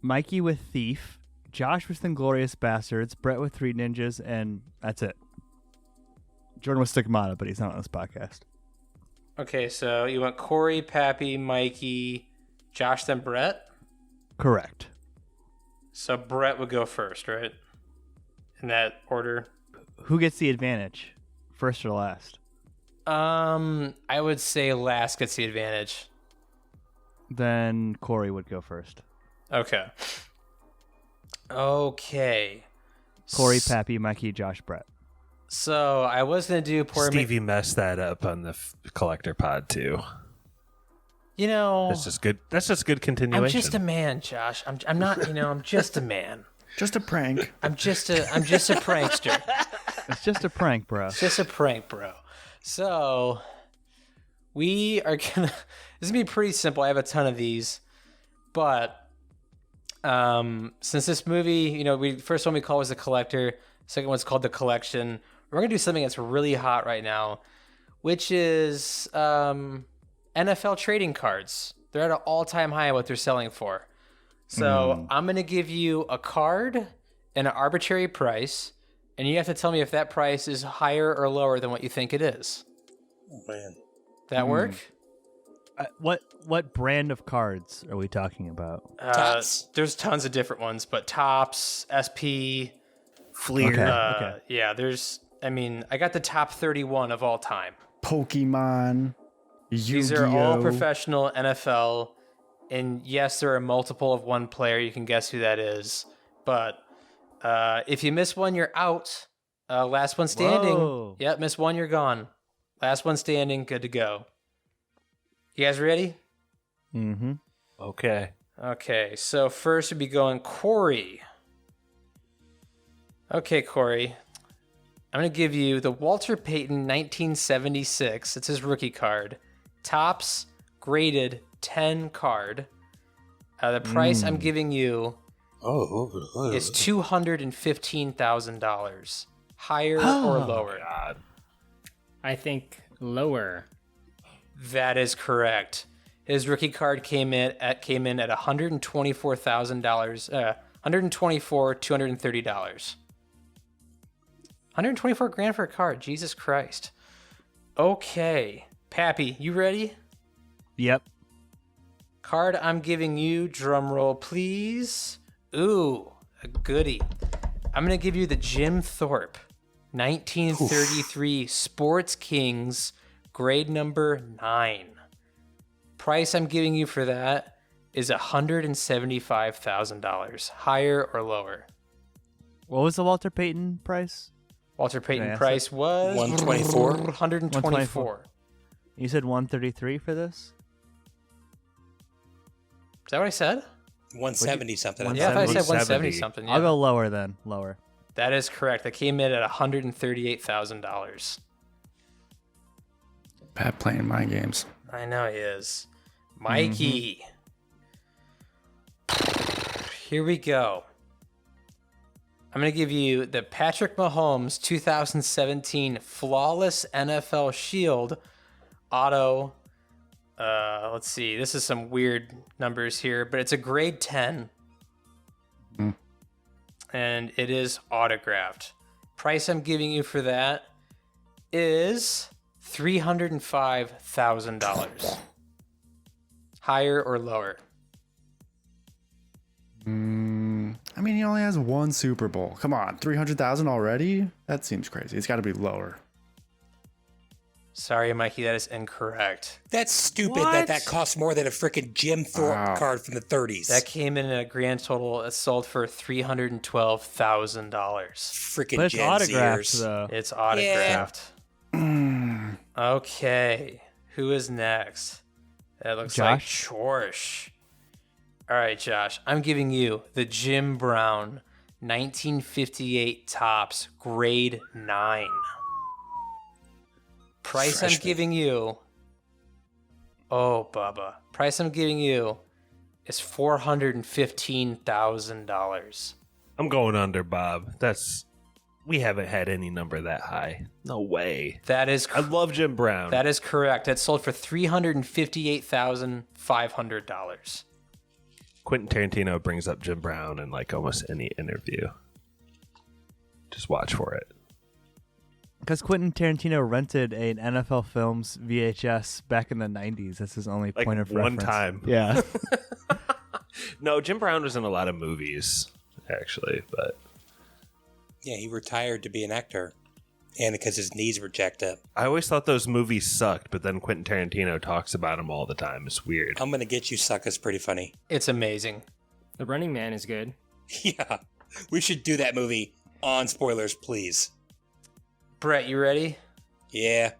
Mikey with Thief, Josh with Inglorious Bastards, Brett with 3 Ninjas, and that's it. Jordan with Stigmata, but he's not on this podcast. Okay, so you went Korey, Pappy, Mikey, Josh, then Brett? Correct. So Brett would go first, right? In that order? Who gets the advantage? First or last? I would say last gets the advantage. Then Korey would go first. Okay. Korey, Pappy, Mikey, Josh, Brett. So I was gonna do poor Stevie messed that up on the collector pod too. You know, That's just good. That's just good continuation. I'm just a man, Josh. I'm not. You know, I'm just a man. Just a prank. I'm just a prankster. It's just a prank, bro. It's just a prank, bro. So we are gonna. This is gonna be pretty simple. I have a ton of these, but since this movie, you know, first one we call was the collector. Second one's called the collection. We're gonna do something that's really hot right now, which is NFL trading cards. They're at an all-time high what they're selling for. So I'm going to give you a card and an arbitrary price, and you have to tell me if that price is higher or lower than what you think it is. Oh, man. That work? What brand of cards are we talking about? Tops. There's tons of different ones, but Tops, SP, Fleer. Okay. yeah, I got the top 31 of all time. Pokemon. These are all Yu-Gi-Oh. professional NFL, and yes, there are multiple of one player. You can guess who that is. But if you miss one, you're out. Last one standing. Whoa. Yep, miss one, you're gone. Last one standing, good to go. You guys ready? Mm-hmm. Okay. Okay, so first we'd be going Korey. Okay, Korey. I'm going to give you the Walter Payton 1976. It's his rookie card. Tops graded 10 card. The price I'm giving you is $215,000. Higher or lower? God. I think lower. That is correct. His rookie card came in at $124,000. $230. $124,000 for a card. Jesus Christ. Okay. Pappy, you ready? Yep. Card I'm giving you, drum roll please. Ooh, a goodie. I'm going to give you the Jim Thorpe 1933 Sports Kings grade number 9. Price I'm giving you for that is $175,000. Higher or lower? What was the Walter Payton price? Walter Payton ask price was 124. 124. You said 133 for this? Is that what I said? 170 something. I Yeah, if I think. said 170 170. something. Yeah. I'll go lower then. Lower. That is correct. That came in at $138,000. Pat playing my games. I know he is. Mikey. Here we go. I'm going to give you the Patrick Mahomes 2017 Flawless NFL Shield auto. Let's see. This is some weird numbers here, but it's a grade 10. And it is autographed. Price I'm giving you for that is $305,000. Higher or lower? I mean, he only has one Super Bowl. Come on, 300,000 already? That seems crazy. It's got to be lower. Sorry, Mikey, that is incorrect. That's stupid that costs more than a freaking Jim Thorpe card from the 30s. That came in at a grand total. It sold for $312,000. Freaking But it's Gen autographed, Zers. though. It's autographed. Okay, who is next? That looks Josh? like Chorsh. All right, Josh, I'm giving you the Jim Brown 1958 Tops grade 9. Price I'm giving you. Oh, Bubba. Price I'm giving you is $415,000. I'm going under, Bob. We haven't had any number that high. No way. That is I love Jim Brown. that is correct. It sold for $358,500. Quentin Tarantino brings up Jim Brown in like almost any interview. Just watch for it. Because Quentin Tarantino rented an NFL Films VHS back in the 90s. That's his only Like point of one reference. time. Yeah. No, Jim Brown was in a lot of movies, actually, but Yeah, he retired to be an actor. And because his knees were jacked up. I always thought those movies sucked, but then Quentin Tarantino talks about them all the time. It's weird. I'm going to get you, suck is pretty funny. It's amazing. The Running Man is good. Yeah, we should do that movie on spoilers, please. Brett, you ready? Yeah.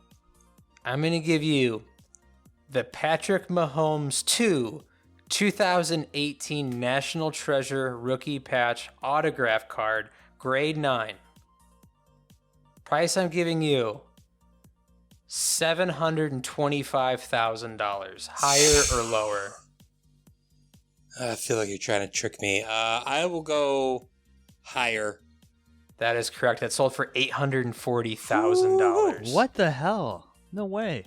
I'm going to give you the Patrick Mahomes 2 2018 National Treasure Rookie Patch Autograph Card, grade 9. Price I'm giving you, $725,000. Higher or lower? I feel like you're trying to trick me. I will go higher. That is correct. That sold for $840,000. What the hell? No way.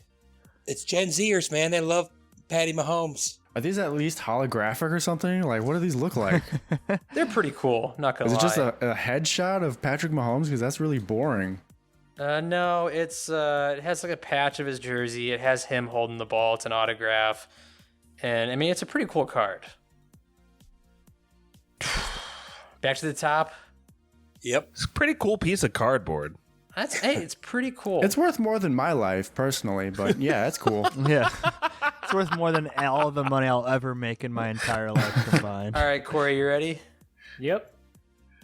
It's Gen Zers, man. They love Patty Mahomes. Are these at least holographic or something? Like, what do these look like? They're pretty cool, not gonna Is lie. it just a headshot of Patrick Mahomes? Because that's really boring. No, it's it has like a patch of his jersey. It has him holding the ball. It's an autograph. And I mean, it's a pretty cool card. Back to the top. Yep. It's a pretty cool piece of cardboard. Hey, it's pretty cool. It's worth more than my life, personally, but yeah, it's cool. Yeah. It's worth more than all of the money I'll ever make in my entire life combined. All right, Korey, you ready? Yep.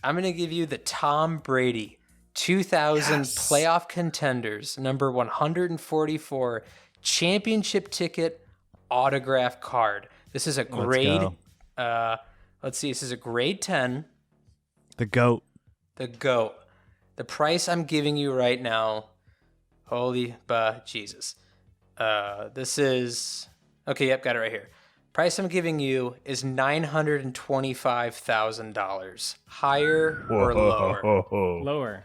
I'm going to give you the Tom Brady 2000 playoff contenders, number 144 championship ticket autograph card. This is a grade, let's see, this is a grade 10. The GOAT. The GOAT. The price I'm giving you right now, holy Jesus. This is, okay, yep, got it right here. Price I'm giving you is $925,000. Higher or lower? Lower.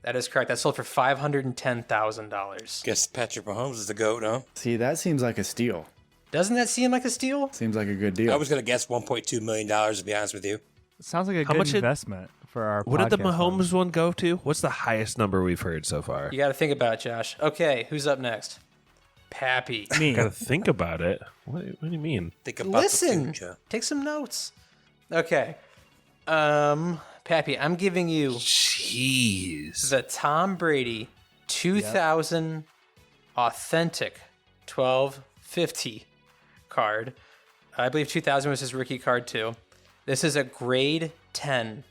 That is correct. That sold for $510,000. Guess Patrick Mahomes is the GOAT, huh? See, that seems like a steal. Doesn't that seem like a steal? Seems like a good deal. I was going to guess $1.2 million, to be honest with you. It sounds like a How good much did- investment for our What did the podcast Mahomes one go to? What's the highest number we've heard so far? You got to think about it, Josh. Okay, who's up next? Pappy. Me. Gotta think about it. What do you mean? Think about the Listen, future. take some notes. Okay. Pappy, I'm giving you Jeez. the Tom Brady 2000 authentic 1250 card. I believe 2000 was his rookie card too. This is a grade 10.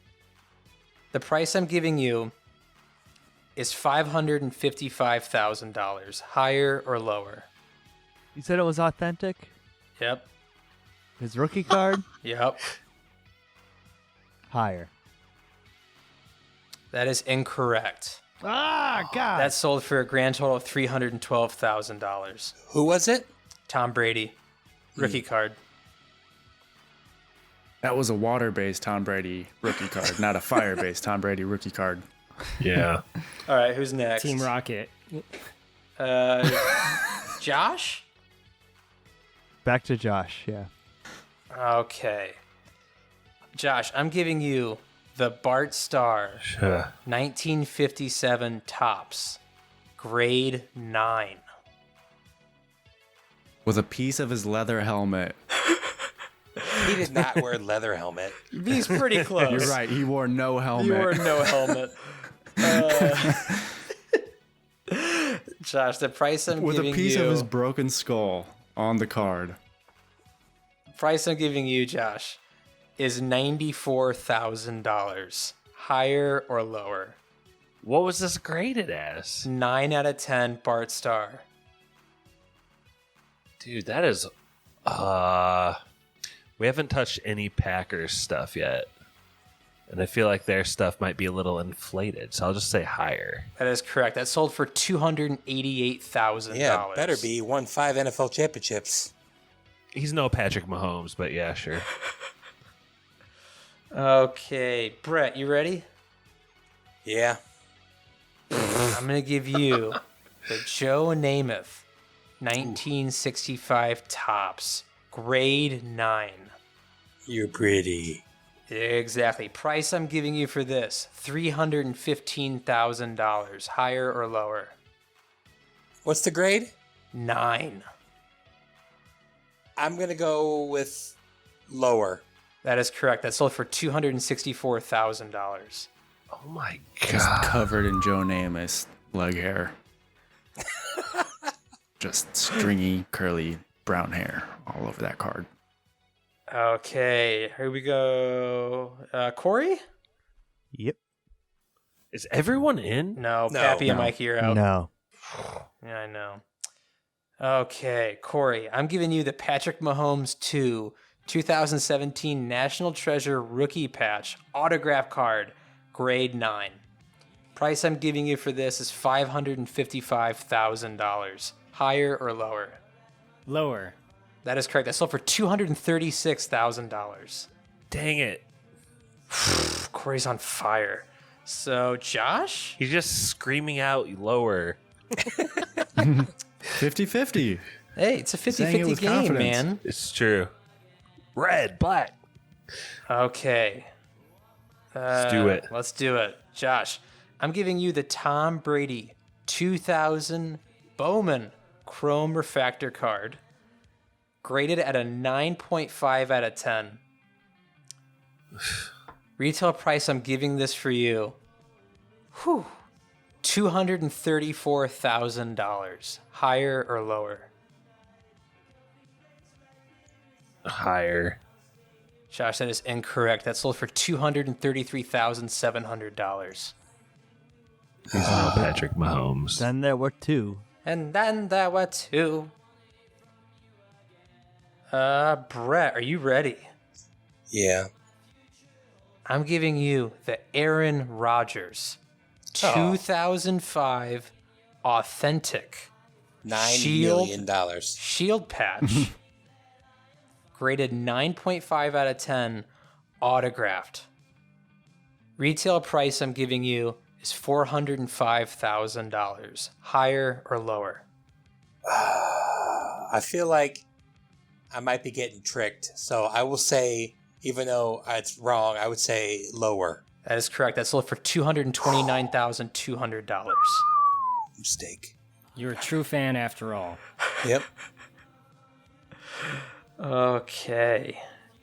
The price I'm giving you is $555,000. Higher or lower? You said it was authentic? Yep. His rookie card? Yep. Higher. That is incorrect. Ah, God. That sold for a grand total of $312,000. Who was it? Tom Brady, rookie card. That was a water-based Tom Brady rookie card, not a fire-based Tom Brady rookie card. Yeah. All right, who's next? Team Rocket. Josh? Back to Josh, yeah. Okay. Josh, I'm giving you the Bart Starr 1957 Tops, grade 9. With a piece of his leather helmet. He did not wear a leather helmet. He's pretty close. You're right, he wore no helmet. You wore no helmet. Josh, the price I'm With a giving piece you... of his broken skull on the card. price I'm giving you, Josh, is $94,000. Higher or lower? What was this graded as? 9 out of 10 Bart Starr. Dude, that is we haven't touched any Packers stuff yet. And I feel like their stuff might be a little inflated, so I'll just say higher. That is correct. That sold for $288,000. Yeah, better be. Won 5 NFL championships. He's no Patrick Mahomes, but yeah, sure. Okay, Brett, you ready? Yeah. I'm going to give you the Joe Namath 1965 Tops, grade 9. You're pretty. Exactly. Price I'm giving you for this, $315,000. Higher or lower? What's the grade? 9. I'm going to go with lower. That is correct. That sold for $264,000. Oh my Just god. covered in Joe Namath's leg hair. Just stringy, curly, brown hair all over that card. Okay, here we go. Korey? Yep. Is everyone in? No, No. Pappy and Mikey are out. No. Yeah, I know. Okay, Korey, I'm giving you the Patrick Mahomes 2 2017 National Treasure Rookie Patch Autograph Card, grade 9. Price I'm giving you for this is $555,000. Higher or lower? Lower. That is correct. That sold for $236,000. Dang it. Korey's on fire. So, Josh? He's just screaming out lower. 50-50. Hey, it's a Saying it 50-50 with game, confidence. man. It's true. Red, black. Okay. Stewart. Let's do it. Josh, I'm giving you the Tom Brady 2000 Bowman Chrome Refractor card, graded at a 9.5 out of 10. Retail price I'm giving this for you, $234,000. Higher or lower? Higher. Josh, that is incorrect. That sold for $233,700. He's no Patrick Mahomes. Then there were two. And then there were two. Brett, are you ready? Yeah. I'm giving you the Aaron Rodgers 2005 authentic $9 million. shield patch, graded 9.5 out of 10, autographed. Retail price I'm giving you is $405,000. Higher or lower? I feel like I might be getting tricked, so I will say, even though it's wrong, I would say lower. That is correct. That sold for $229,200. Mistake. You're a true fan after all. Yep. Okay.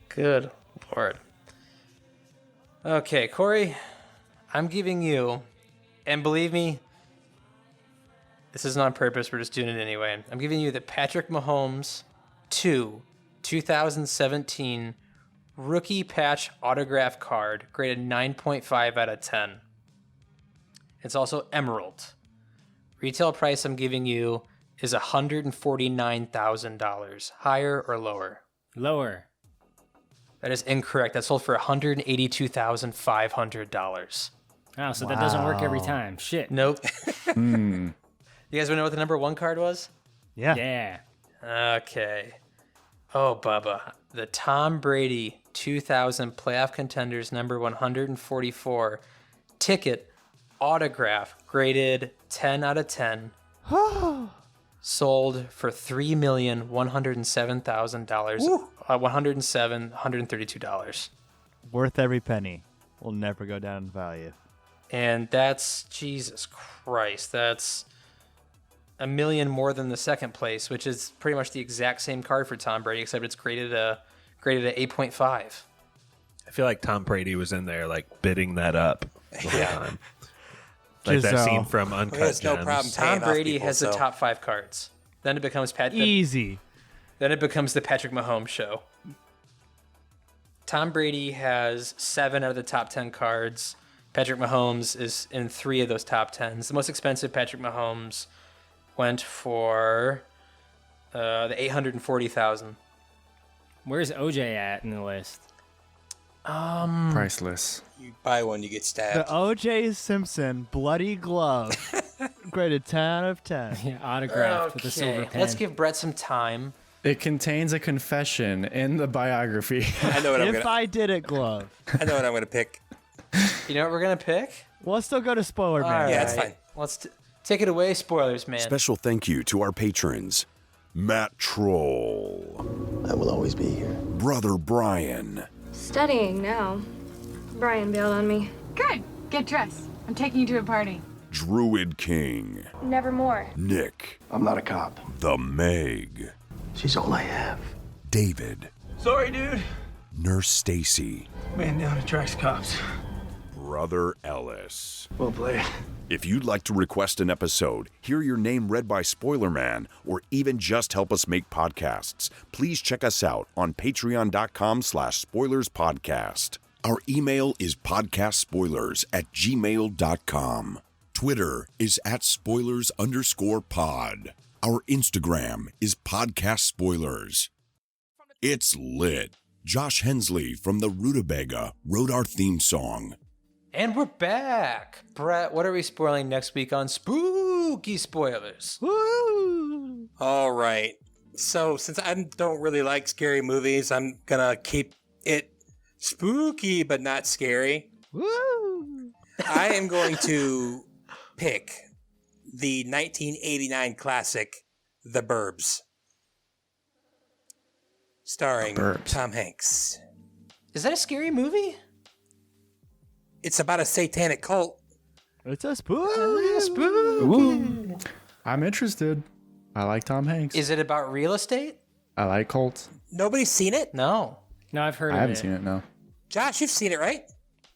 Good Lord. Okay, Korey, I'm giving you, and believe me, this isn't on purpose, we're just doing it anyway. I'm giving you the Patrick Mahomes 2 2017 Rookie Patch Autograph Card, graded 9.5 out of 10. It's also emerald. Retail price I'm giving you is $149,000. Higher or lower? Lower. That is incorrect. That sold for $182,500. Oh, so that doesn't work every time. Shit. Nope. You guys want to know what the number 1 card was? Yeah. Yeah. Okay. Oh, Bubba. The Tom Brady 2000 Playoff Contenders number 144 ticket autograph, graded 10 out of 10. Sold for $3,107,000. $132. Worth every penny. Will never go down in value. And that's, Jesus Christ, that's $1 million more than the second place, which is pretty much the exact same card for Tom Brady, except it's graded at 8.5. I feel like Tom Brady was in there, like, bidding that up the whole time. Like that Giselle. scene from Uncut There's no Gems. problem. Tom Paying off Brady people, has the so- top 5 cards. Then it becomes Easy. Then it becomes the Patrick Mahomes show. Tom Brady has 7 out of the top 10 cards. Patrick Mahomes is in 3 of those top 10s. The most expensive Patrick Mahomes went for the $840,000. Where's OJ at in the list? Priceless. You buy one, you get The stabbed. O.J. Simpson bloody glove. Graded 10 out of 10. Yeah, autographed with a silver pen. Let's give Brett some time. It contains a confession in the biography. I know what I'm If gonna. I did it, glove. I know what I'm gonna pick. You know what we're going to pick? We'll still go to spoiler man. All Yeah, it's right. fine. Let's take it away, spoilers, man. Special thank you to our patrons Matt Troll, I will always be here. Brother Brian, Studying now. Brian bailed on me. Good. Get dressed. I'm taking you to a party. Druid King, Nevermore. Nick, I'm not a cop. The Meg, She's all I have. David, Sorry, dude. Nurse Stacy, Man down attracts cops. Brother Ellis, Well played. If you'd like to request an episode, hear your name read by Spoiler Man, or even just help us make podcasts, please check us out on patreon.com/spoilerspodcast. Our email is podcastspoilers@gmail.com. Twitter is @spoilers_pod. Our Instagram is podcast spoilers. It's lit. Josh Hensley from the Rutabaga wrote our theme song. And we're back. Brett, what are we spoiling next week on Spooky Spoilers? Woo! All right. So since I don't really like scary movies, I'm gonna keep it spooky but not scary. Woo! I am going to pick the 1989 classic, The Burbs, starring Tom Hanks. Is that a scary movie? It's about a satanic cult. It's a spooky. I'm interested. I like Tom Hanks. Is it about real estate? I like cults. Nobody's seen it? No. No, I've heard I of haven't it. seen it, no. Josh, you've seen it, right?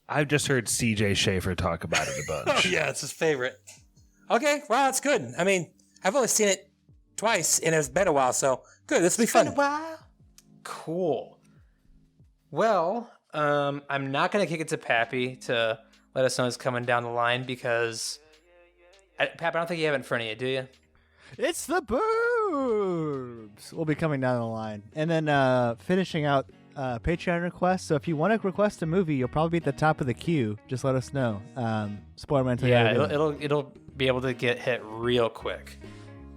I've just heard CJ Schaefer talk about it a bunch. Oh, yeah, it's his favorite. Okay, well, that's good. I mean, I've only seen it twice, and it's been a while, so good. This will be fun. Cool. Well, I'm not going to kick it to Pappy to let us know it's coming down the line because, Pappy, I don't think you have it in front of you, do you? It's the Burbs. We'll be coming down the line. And then finishing out Patreon requests. So if you want to request a movie, you'll probably be at the top of the queue. Just let us know. Spoiler Man. Yeah, it'll be able to get hit real quick.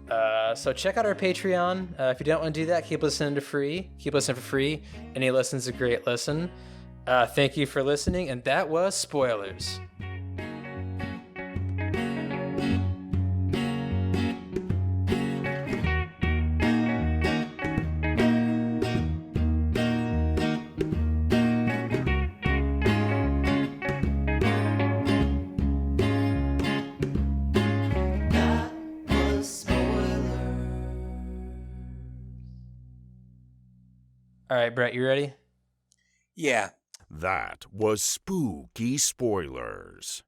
So check out our Patreon. If you don't want to do that, keep listening for free. Any listen's a great listen. Thank you for listening, and that was Spoilers. All right, Brett, you ready? Yeah. That was Spooky Spoilers.